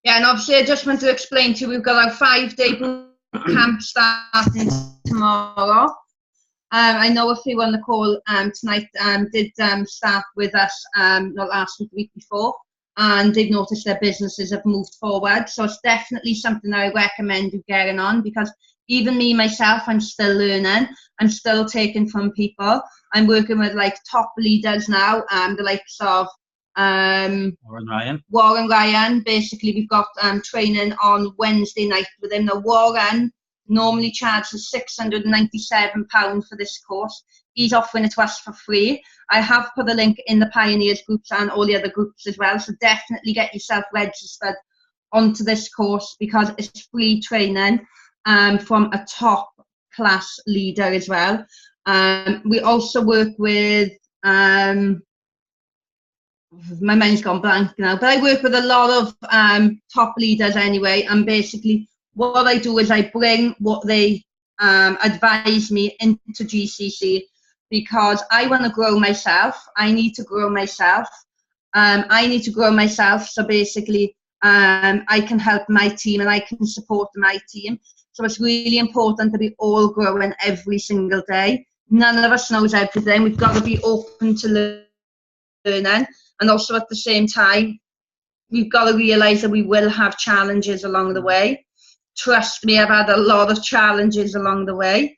Yeah, and obviously I just want to explain to you, we've got our 5-day boot camp starting tomorrow. I know a few on the call tonight did start with us not last week, the week before, and they've noticed their businesses have moved forward. So it's definitely something I recommend you getting on, because even me myself, I'm still learning. I'm still taking from people. I'm working with like top leaders now, the likes of Warren Ryan. Basically, we've got training on Wednesday night with him. Now, Warren normally charges £697 for this course. He's offering it to us for free. I have put the link in the Pioneers groups and all the other groups as well, so definitely get yourself registered onto this course, because it's free training from a top class leader as well. We also work with my mind's gone blank now, but I work with a lot of top leaders anyway, and basically what I do is I bring what they advise me into GCC, because I want to grow myself. I need to grow myself. So basically I can help my team and I can support my team. So it's really important that we all growing every single day. None of us knows everything. We've got to be open to learning, and also at the same time we've got to realise that we will have challenges along the way. Trust me, I've had a lot of challenges along the way.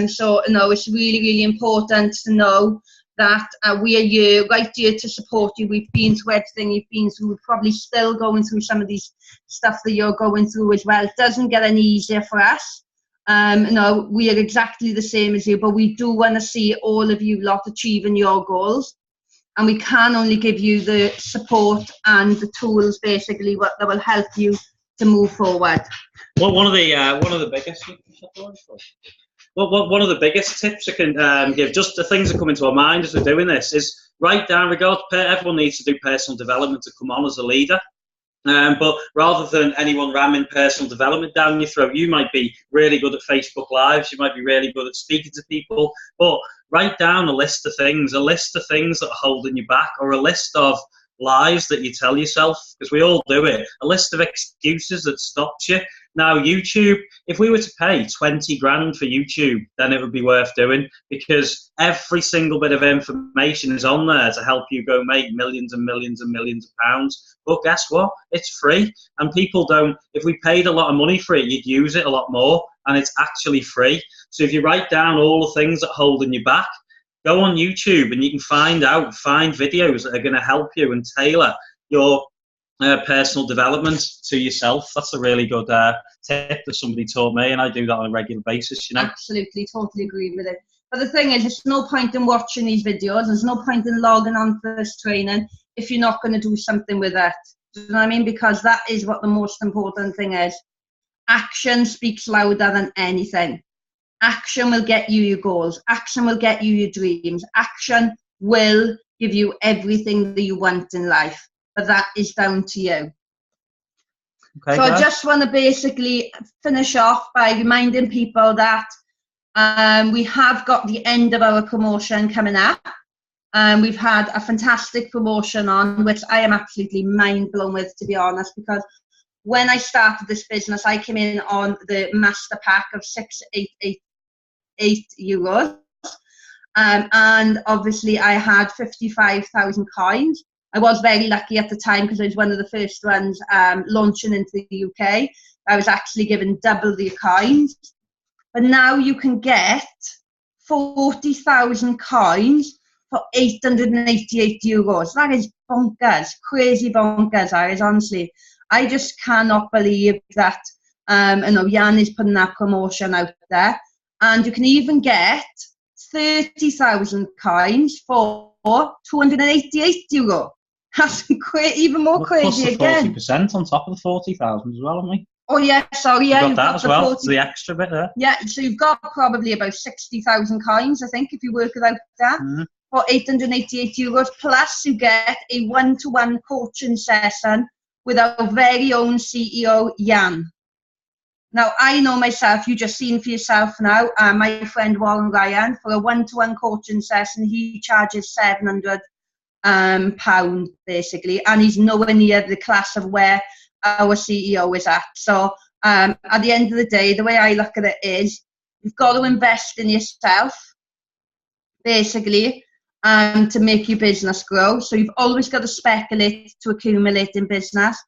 So no, it's really, really important to know that we are here, right here to support you. We've been through everything you've been through. We're probably still going through some of these stuff that you're going through as well. It doesn't get any easier for us. No, we are exactly the same as you, but we do want to see all of you lot achieving your goals. And we can only give you the support and the tools, basically, that will help you to move forward. Well, one of the biggest tips I can give, just the things that come into our mind as we're doing this, is write down. Everyone needs to do personal development to come on as a leader. But rather than anyone ramming personal development down your throat, you might be really good at Facebook Lives, you might be really good at speaking to people, but write down a list of things that are holding you back, or a list of lies that you tell yourself, because we all do it, a list of excuses that stops you. Now, YouTube, if we were to pay 20 grand for YouTube, then it would be worth doing, because every single bit of information is on there to help you go make millions and millions and millions of pounds. But guess what? It's free, and people don't. If we paid a lot of money for it, you'd use it a lot more, and it's actually free. So if you write down all the things that are holding you back, go on YouTube and you can find videos that are going to help you and tailor your personal development to yourself. That's a really good tip that somebody taught me, and I do that on a regular basis, you know. Absolutely, totally agree with it. But the thing is, there's no point in watching these videos, there's no point in logging on for this training if you're not going to do something with it. Do you know what I mean? Because that is what the most important thing is. Action speaks louder than anything. Action will get you your goals. Action will get you your dreams. Action will give you everything that you want in life. But that is down to you. Okay, so I just want to basically finish off by reminding people that we have got the end of our promotion coming up. We've had a fantastic promotion on, which I am absolutely mind blown with, to be honest, because when I started this business, I came in on the master pack of €688. And obviously I had 55,000 coins. I was very lucky at the time because I was one of the first ones launching into the UK. I was actually given double the coins. But now you can get 40,000 coins for €888. That is bonkers, crazy bonkers, that is, honestly. I just cannot believe that Jan is putting that promotion out there. And you can even get 30,000 coins for €288. That's even more crazy again. Plus the 40% on top of the 40,000 as well, haven't we? Oh yeah, sorry, yeah. You've got that as well, the extra bit there. Yeah, so you've got probably about 60,000 coins, I think, if you work it out that, for €888. Plus you get a one-to-one coaching session with our very own CEO, Jan. Now, I know myself, you just seen for yourself now, my friend Warren Ryan, for a one-to-one coaching session, he charges £700 basically, and he's nowhere near the class of where our CEO is at. So at the end of the day, the way I look at it is, you've got to invest in yourself. basically, to make your business grow. So you've always got to speculate to accumulate in business.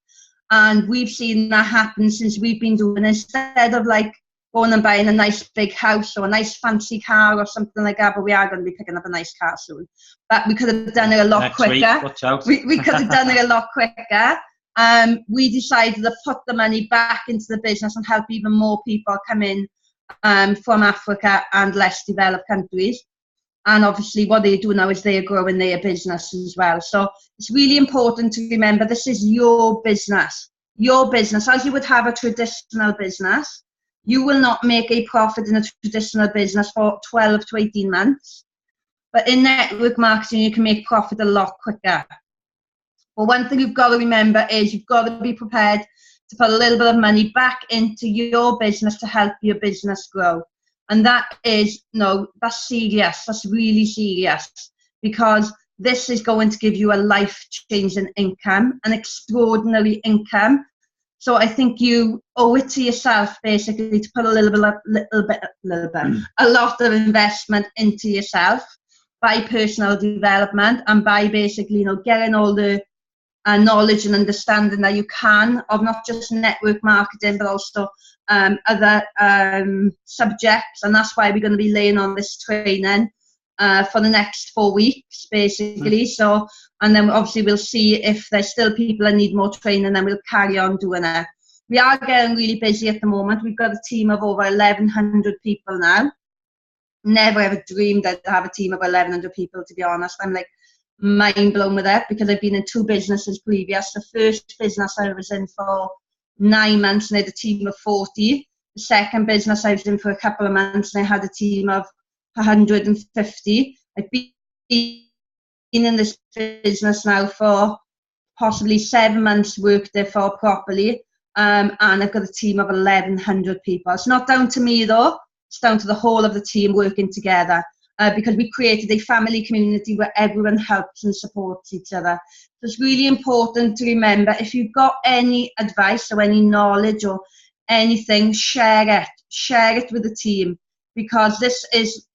And we've seen that happen since we've been doing it. Instead of like going and buying a nice big house or a nice fancy car or something like that, but we are going to be picking up a nice car soon. But we could have done it a lot quicker. Watch out. We could have done it a lot quicker. We decided to put the money back into the business and help even more people come in from Africa and less developed countries. And obviously what they do now is they are growing their business as well. So it's really important to remember this is your business. Your business, as you would have a traditional business, you will not make a profit in a traditional business for 12 to 18 months. But in network marketing, you can make profit a lot quicker. But one thing you've got to remember is you've got to be prepared to put a little bit of money back into your business to help your business grow. And that is, no, that's serious. That's really serious, because this is going to give you a life-changing income, an extraordinary income. So I think you owe it to yourself, basically, to put a lot of investment into yourself by personal development and by basically, getting all the knowledge and understanding that you can of not just network marketing, but also other subjects. And that's why we're going to be laying on this training for the next 4 weeks, basically. So, and then obviously we'll see if there's still people that need more training, then we'll carry on doing it. We are getting really busy at the moment. We've got a team of over 1,100 people now. Never ever dreamed I'd have a team of 1,100 people, to be honest. I'm like mind blown with that, because I've been in 2 businesses previous. The first business I was in for 9 months and I had a team of 40. The second business I was in for a couple of months and I had a team of 150. I've been in this business now for possibly 7 months, worked there for properly, and I've got a team of 1,100 people. It's not down to me though, it's down to the whole of the team working together. Because we created a family community where everyone helps and supports each other. So it's really important to remember, if you've got any advice or any knowledge or anything, share it with the team, because this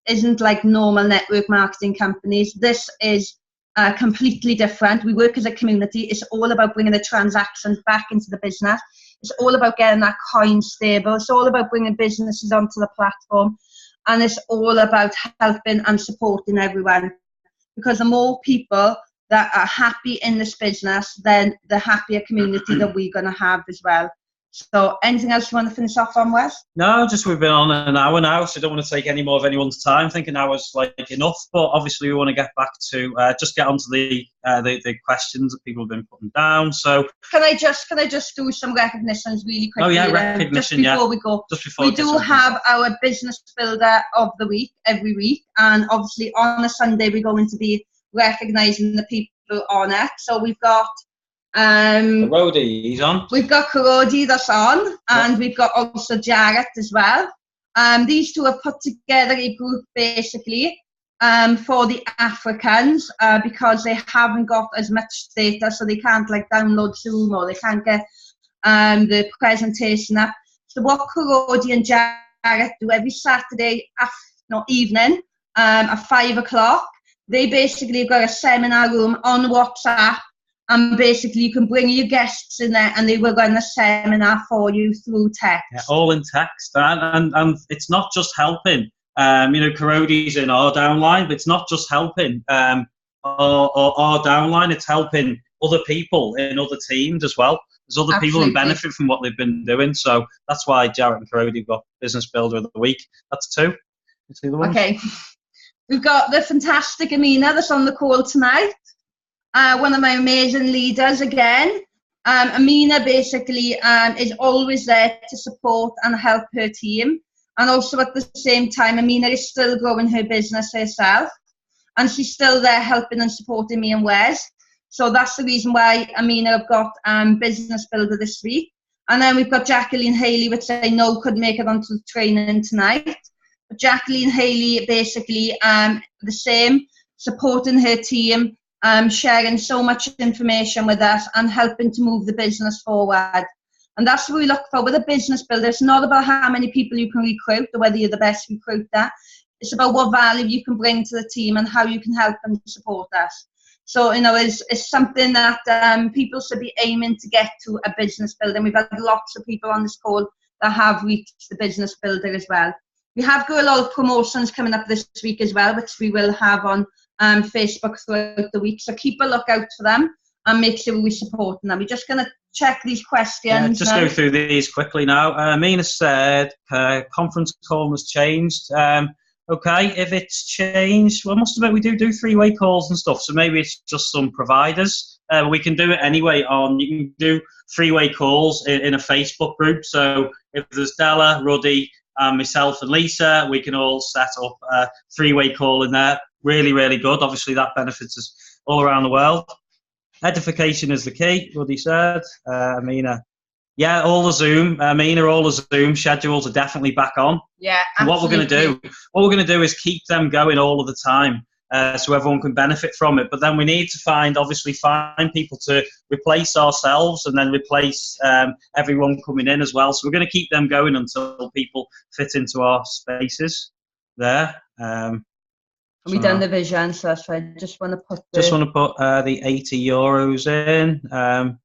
isn't like normal network marketing companies. This is completely different. We work as a community. It's all about bringing the transactions back into the business. It's all about getting that coin stable. It's all about bringing businesses onto the platform. And it's all about helping and supporting everyone, because the more people that are happy in this business, then the happier community that we're going to have as well. So anything else you want to finish off on, Wes? No, just we've been on an hour now, so I don't want to take any more of anyone's time. I think an hour's like enough, but obviously we want to get back to just get onto the questions that people have been putting down. So can I just do some recognitions really quickly? Oh yeah, recognition. Just before we go, we do have our business builder of the week every week, and obviously on a Sunday we're going to be recognising the people on it. So we've got Karodi, he's on. We've got Karodi that's on, and we've got also Jarrett as well. These two have put together a group basically for the Africans because they haven't got as much data, so they can't like download Zoom or they can't get the presentation up. So what Karodi and Jarrett do every Saturday evening at 5 o'clock, they basically have got a seminar room on WhatsApp. And basically, you can bring your guests in there, and they will run a seminar for you through text. Yeah, all in text, and it's not just helping. Karodi's in our downline, but it's not just helping our downline. It's helping other people in other teams as well. There's other people who benefit from what they've been doing. So that's why Jarrett and Karodi got Business Builder of the Week. That's 2. Let's see the one. Okay, we've got the fantastic Amina that's on the call tonight. One of my amazing leaders again. Amina basically is always there to support and help her team, and also at the same time Amina is still growing her business herself, and she's still there helping and supporting me and Wes. So that's the reason why Amina have got Business Builder this week. And then we've got Jacqueline Haley, which I know could make it onto the training tonight. But Jacqueline Haley basically the same, supporting her team, sharing so much information with us and helping to move the business forward. And that's what we look for with a business builder. It's not about how many people you can recruit or whether you're the best recruiter. It's about what value you can bring to the team and how you can help and support us. So, you know, it's something that people should be aiming to get to, a business builder. We've had lots of people on this call that have reached the business builder as well. We have got a lot of promotions coming up this week as well, which we will have on Facebook throughout the week. So keep a lookout for them and make sure we're supporting them. We're just going to check these questions. Just go through these quickly now. Amina said conference call has changed. Okay, if it's changed, well, I must admit we do three-way calls and stuff, so maybe it's just some providers. We can do it anyway you can do three-way calls in a Facebook group. So if there's Della, Ruddy, myself and Lisa, we can all set up a three-way call in there. Really, really good. Obviously, that benefits us all around the world. Edification is the key, Ruddy said. Amina. Yeah, all the Zoom. Amina, all the Zoom schedules are definitely back on. Yeah, absolutely. What we're going to do is keep them going all of the time, so everyone can benefit from it. But then we need to find people to replace ourselves and then replace everyone coming in as well. So we're going to keep them going until people fit into our spaces there. We've done the vision, so that's right. Just want to put the €80 in.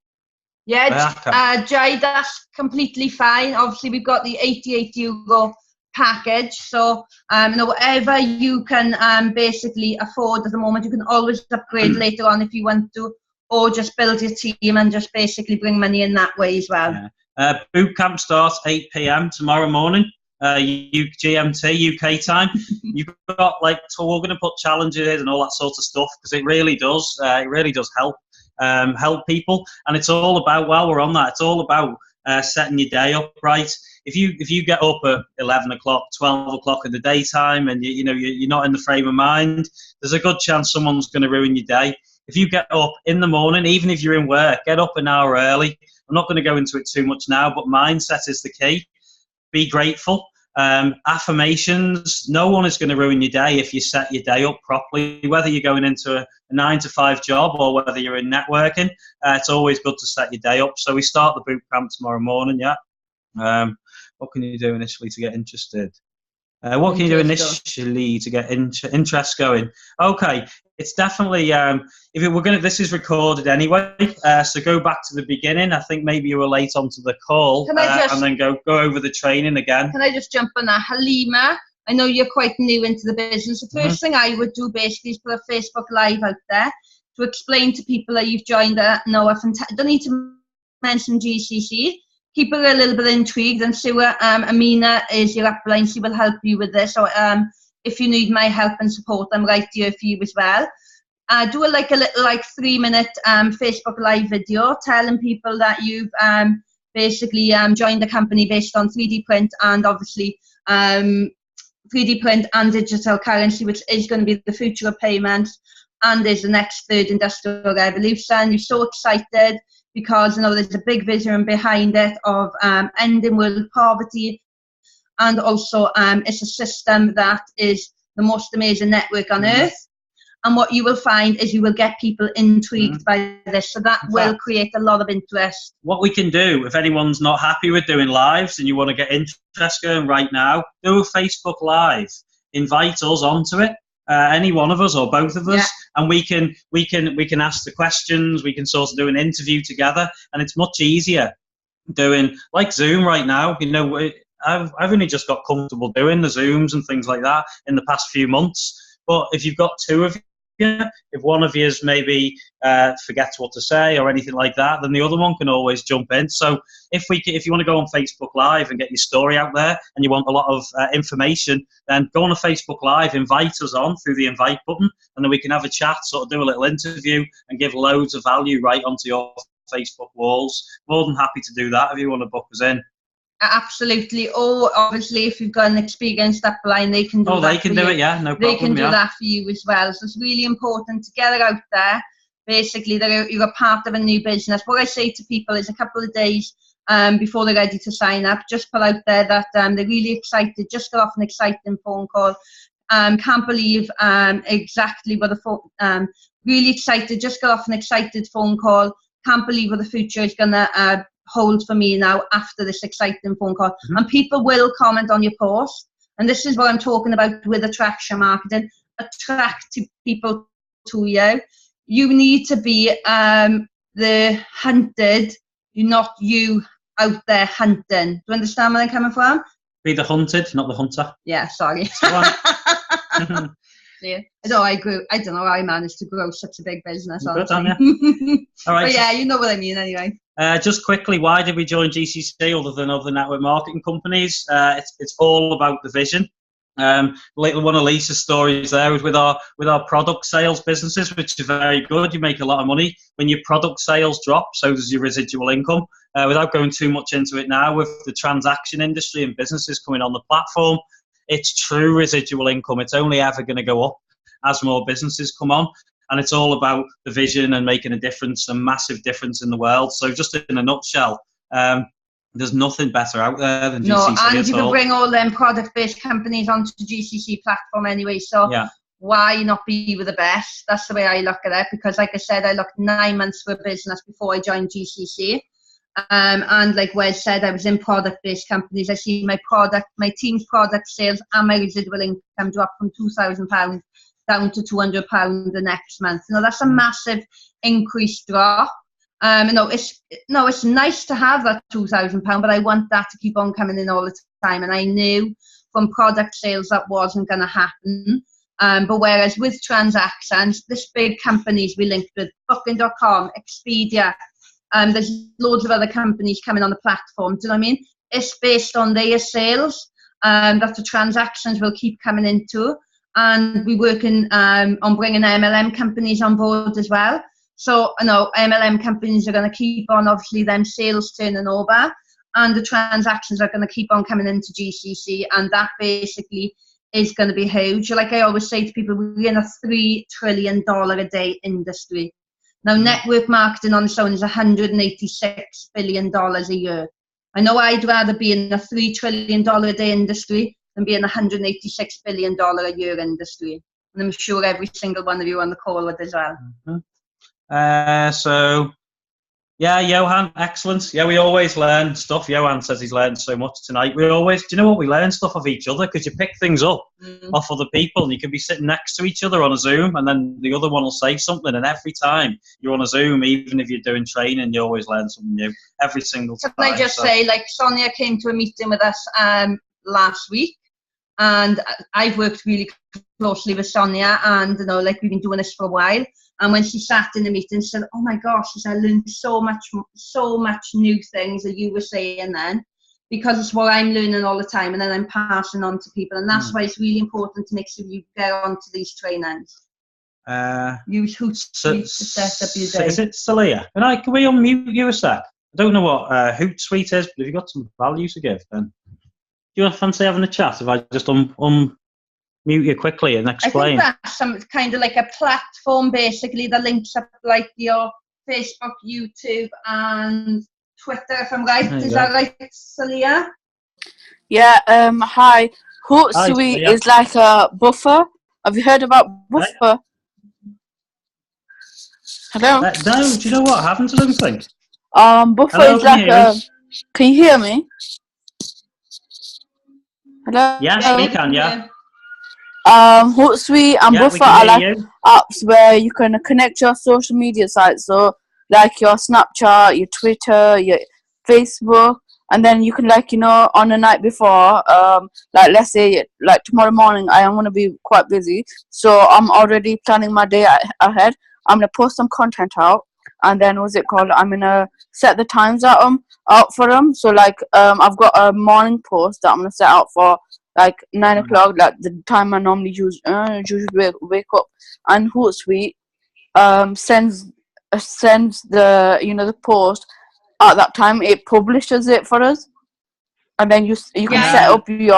Jai, that's completely fine. Obviously, we've got the €88 package. So, whatever you can basically afford at the moment, you can always upgrade later on if you want to, or just build your team and just basically bring money in that way as well. Yeah. Boot camp starts 8 p.m. tomorrow morning. GMT UK time. You've got we're going to put challenges and all that sort of stuff because it really does help people, and it's all about, while we're on that, it's all about setting your day up right. If you get up at 11 o'clock, 12 o'clock in the daytime, and you're not in the frame of mind, there's a good chance someone's going to ruin your day. If you get up in the morning, even if you're in work, get up an hour early. I'm not going to go into it too much now, but mindset is the key. Be grateful. Affirmations. No one is going to ruin your day if you set your day up properly. Whether you're going into a 9-to-5 job or whether you're in networking, it's always good to set your day up. So we start the boot camp tomorrow morning. Yeah. What can you do initially to get interested? What can you do initially to get interest going? Okay, it's definitely this is recorded anyway, so go back to the beginning. I think maybe you were late onto the call, and then go over the training again. Can I just jump on that? Halima, I know you're quite new into the business. The first thing I would do basically is put a Facebook Live out there to explain to people that you've joined don't need to mention GCC. Keep her a little bit intrigued and see where Amina is your upline. She will help you with this. So if you need my help and support, I'm right here for you as well. Do a little 3-minute Facebook Live video telling people that you've basically joined the company based on 3D print and obviously 3D print and digital currency, which is going to be the future of payments and is the next third industrial revolution. You're so excited, because there's a big vision behind it of ending world poverty, and also it's a system that is the most amazing network on earth. And what you will find is you will get people intrigued by this, so that will create a lot of interest. What we can do, if anyone's not happy with doing lives and you want to get interest going right now, do a Facebook Live. Invite us onto it. Any one of us or both of us, and we can ask the questions. We can sort of do an interview together, and it's much easier doing like Zoom right now. I've only just got comfortable doing the Zooms and things like that in the past few months. But if you've got two of you, if one of you maybe forgets what to say or anything like that, then the other one can always jump in. So if you want to go on Facebook Live and get your story out there and you want a lot of information, then go on a Facebook Live, invite us on through the invite button, and then we can have a chat, sort of do a little interview and give loads of value right onto your Facebook walls. More than happy to do that if you want to book us in. Absolutely. Or obviously, if you've got an experienced upline, they can do that. They can do it, yeah, no problem. They can do that for you as well. So it's really important to get it out there. Basically, that you're a part of a new business. What I say to people is a couple of days before they're ready to sign up, just put out there that they're really excited, just got off an exciting phone call. Can't believe exactly what really excited, just got off an excited phone call. Can't believe what the future is going to hold for me now after this exciting phone call. And people will comment on your post And this is what I'm talking about with attraction marketing. Attract people to you. You need to be the hunted, not you out there hunting. Do you understand where I'm coming from? Be the hunted, not the hunter. Yeah, sorry. Yeah. I don't know how I managed to grow such a big business. Good, all right. But yeah, you know what I mean anyway. Just quickly, why did we join GCC other than other network marketing companies? It's all about the vision. One of Lisa's stories there was with our product sales businesses, which is very good. You make a lot of money when your product sales drop, so does your residual income. Without going too much into it now, with the transaction industry and businesses coming on the platform, it's true residual income. It's only ever going to go up as more businesses come on. And it's all about the vision and making a difference, a massive difference in the world. So just in a nutshell, there's nothing better out there than GCC. No, and you can bring all them product-based companies onto the GCC platform anyway. So why not be with the best? That's the way I look at it. Because like I said, I looked 9 months for a business before I joined GCC. And like Wes said, I was in product-based companies. I see my team's product sales and my residual income drop from £2,000 down to £200 the next month. That's a massive increased drop. It's nice to have that £2,000, but I want that to keep on coming in all the time. And I knew from product sales that wasn't going to happen. But whereas with transactions, this big companies we linked with, Booking.com, Expedia, there's loads of other companies coming on the platform. Do you know what I mean? It's based on their sales that the transactions will keep coming into. And we're working on bringing MLM companies on board as well. So, MLM companies are going to keep on, obviously, them sales turning over, and the transactions are going to keep on coming into GCC, and that basically is going to be huge. Like I always say to people, we're in a $3 trillion a day industry. Now, network marketing on its own is $186 billion a year. I know I'd rather be in a $3 trillion a day industry than be in a $186 billion a year industry. And I'm sure every single one of you on the call would as well. Johan, excellent. Yeah, we always learn stuff. Johan says he's learned so much tonight. Do you know what? We learn stuff of each other because you pick things up off other people, and you can be sitting next to each other on a Zoom, and then the other one will say something, and every time you're on a Zoom, even if you're doing training, you always learn something new every single time. Can I just say, like, Sonia came to a meeting with us last week, and I've worked really closely with Sonia, and we've been doing this for a while. And when she sat in the meeting, she said, "Oh my gosh," I learned so much new things that you were saying then, because it's what I'm learning all the time, and then I'm passing on to people, and that's why it's really important to make sure you get onto these trainings. Use Hootsuite to set up your day. Is it Celia? Can we unmute you a sec? I don't know what Hootsuite is, but if you've got some value to give, then do you fancy having a chat? If I just mute you quickly and explain. I think that's some kind of like a platform, basically, that links up like your Facebook, YouTube, and Twitter, if I'm right. Is that right, Celia? Yeah. Hi. Hootsuite is like a buffer. Have you heard about buffer? Right. Hello. No. Do you know what happened to them things? Buffer is like a. Can you hear me? Hello. Yes, we can. Yeah. Hootsuite and Buffer are like apps where you can connect your social media sites, so like your Snapchat, your Twitter, your Facebook, and then you can on the night before, like let's say like tomorrow morning I am going to be quite busy, so I'm already planning my day ahead. I'm going to post some content out, and then I'm going to set the times out for them. So like I've got a morning post that I'm going to set out for like 9 o'clock, like the time I normally usually wake up, and Hootsuite sends the the post at that time. It publishes it for us, and then you can set up your.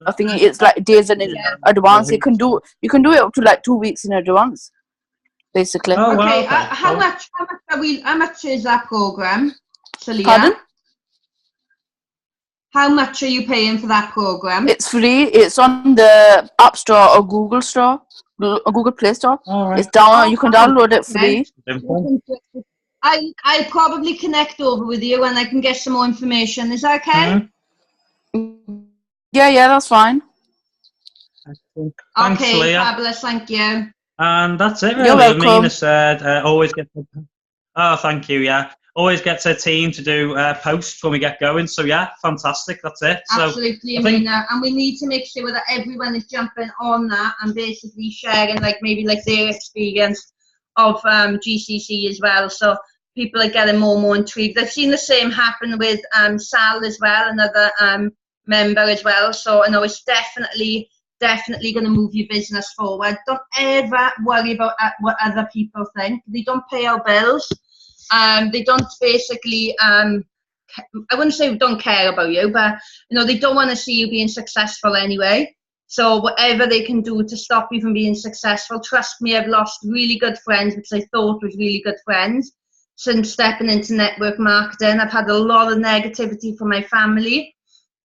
I think it's like days in advance. You can do it up to like 2 weeks in advance, basically. Oh, okay. Wow. How much is that program, Celia? Pardon? How much are you paying for that program? It's free. It's on the App Store or Google Store, or Google Play Store. Right. It's down. You can download it free. I'll probably connect over with you and I can get some more information. Is that okay? Yeah, that's fine. Thanks, Okay, Leah. fabulous, thank you. And that's it, really. You're welcome. Amina said, always get... Oh, thank you, yeah. Always gets her team to do posts when we get going. So, yeah, fantastic. That's it. Absolutely, Amina. And we need to make sure that everyone is jumping on that and basically sharing, like, maybe like their experience of GCC as well. So people are getting more and more intrigued. I've seen the same happen with Sal as well, another member as well. So I know it's definitely going to move your business forward. Don't ever worry about what other people think. They don't pay our bills. They don't basically, I wouldn't say don't care about you, but they don't want to see you being successful anyway. So whatever they can do to stop you from being successful, trust me, I've lost really good friends, which I thought was really good friends, since stepping into network marketing. I've had a lot of negativity from my family,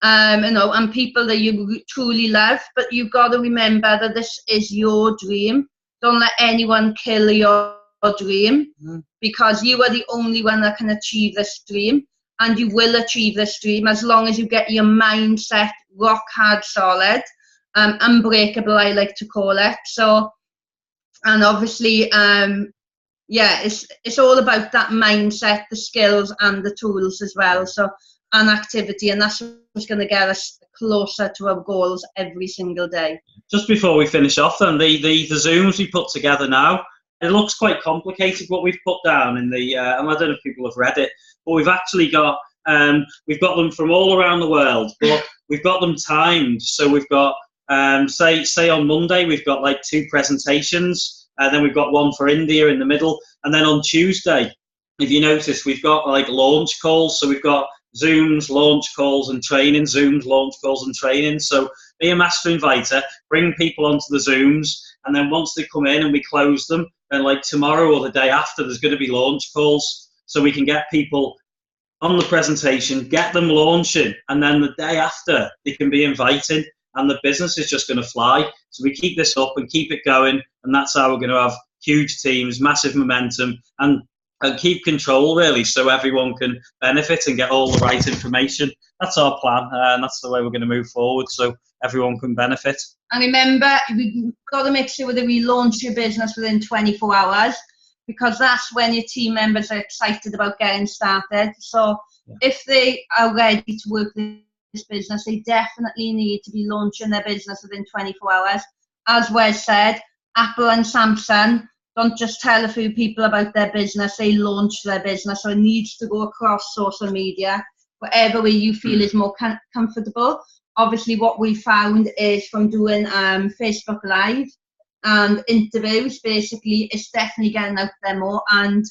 and people that you truly love, but you've got to remember that this is your dream. Don't let anyone kill your dream, because you are the only one that can achieve this dream, and you will achieve this dream as long as you get your mindset rock hard solid, unbreakable, I like to call it. So, and obviously, it's all about that mindset, the skills and the tools as well. So, and activity, and that's what's going to get us closer to our goals every single day. Just before we finish off, then, the Zooms we put together now, it looks quite complicated what we've put down in the, and I don't know if people have read it, but we've actually got, we've got them from all around the world, but we've got them timed. So we've got, say on Monday, we've got like 2 presentations, and then we've got one for India in the middle. And then on Tuesday, if you notice, we've got like launch calls. So we've got Zooms, launch calls and training, Zooms, launch calls and training. So be a master inviter, bring people onto the Zooms, and then once they come in and we close them, then like tomorrow or the day after, there's going to be launch calls. So we can get people on the presentation, get them launching, and then the day after they can be inviting, and the business is just going to fly. So we keep this up and keep it going, and that's how we're going to have huge teams, massive momentum, and keep control, really, so everyone can benefit and get all the right information. That's our plan, and that's the way we're going to move forward, so everyone can benefit. And remember, we've got to make sure that we launch your business within 24 hours, because that's when your team members are excited about getting started. So if they are ready to work this business, they definitely need to be launching their business within 24 hours. As Wes said, Apple and Samsung don't just tell a few people about their business, they launch their business. So it needs to go across social media, whatever way you feel is more comfortable. Obviously, what we found is from doing Facebook Live and interviews, basically, it's definitely getting out there more. And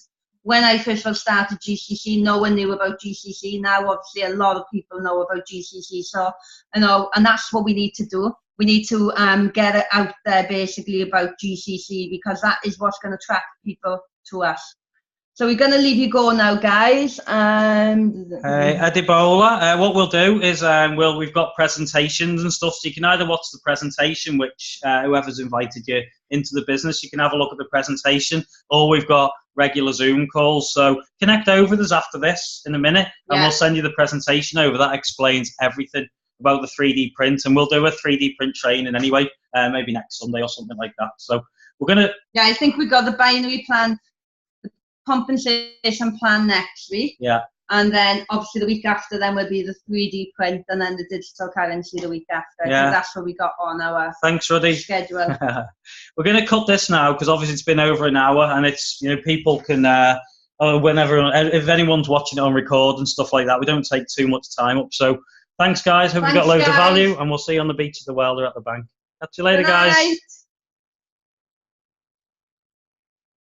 when I first started GCC, no one knew about GCC. Now, obviously, a lot of people know about GCC. So, and that's what we need to do. We need to get it out there, basically, about GCC, because that is what's going to attract people to us. So we're going to leave you go now, guys. Adibola, what we'll do is we've got presentations and stuff, so you can either watch the presentation, which whoever's invited you into the business, you can have a look at the presentation, or we've got regular Zoom calls. So connect over us after this in a minute, and we'll send you the presentation over. That explains everything about the 3D print, and we'll do a 3D print training anyway, maybe next Sunday or something like that. So we're going to... Yeah, I think we got the binary plan, compensation plan next week. Yeah. And then obviously the week after then will be the 3D print, and then the digital currency the week after. Yeah. That's what we got on our schedule. We're going to cut this now, because obviously it's been over an hour, and it's, people can, if anyone's watching it on record and stuff like that, we don't take too much time up. So thanks, guys. Hope you got loads of value, and we'll see you on the beach of the World or at the bank. Catch you later, guys.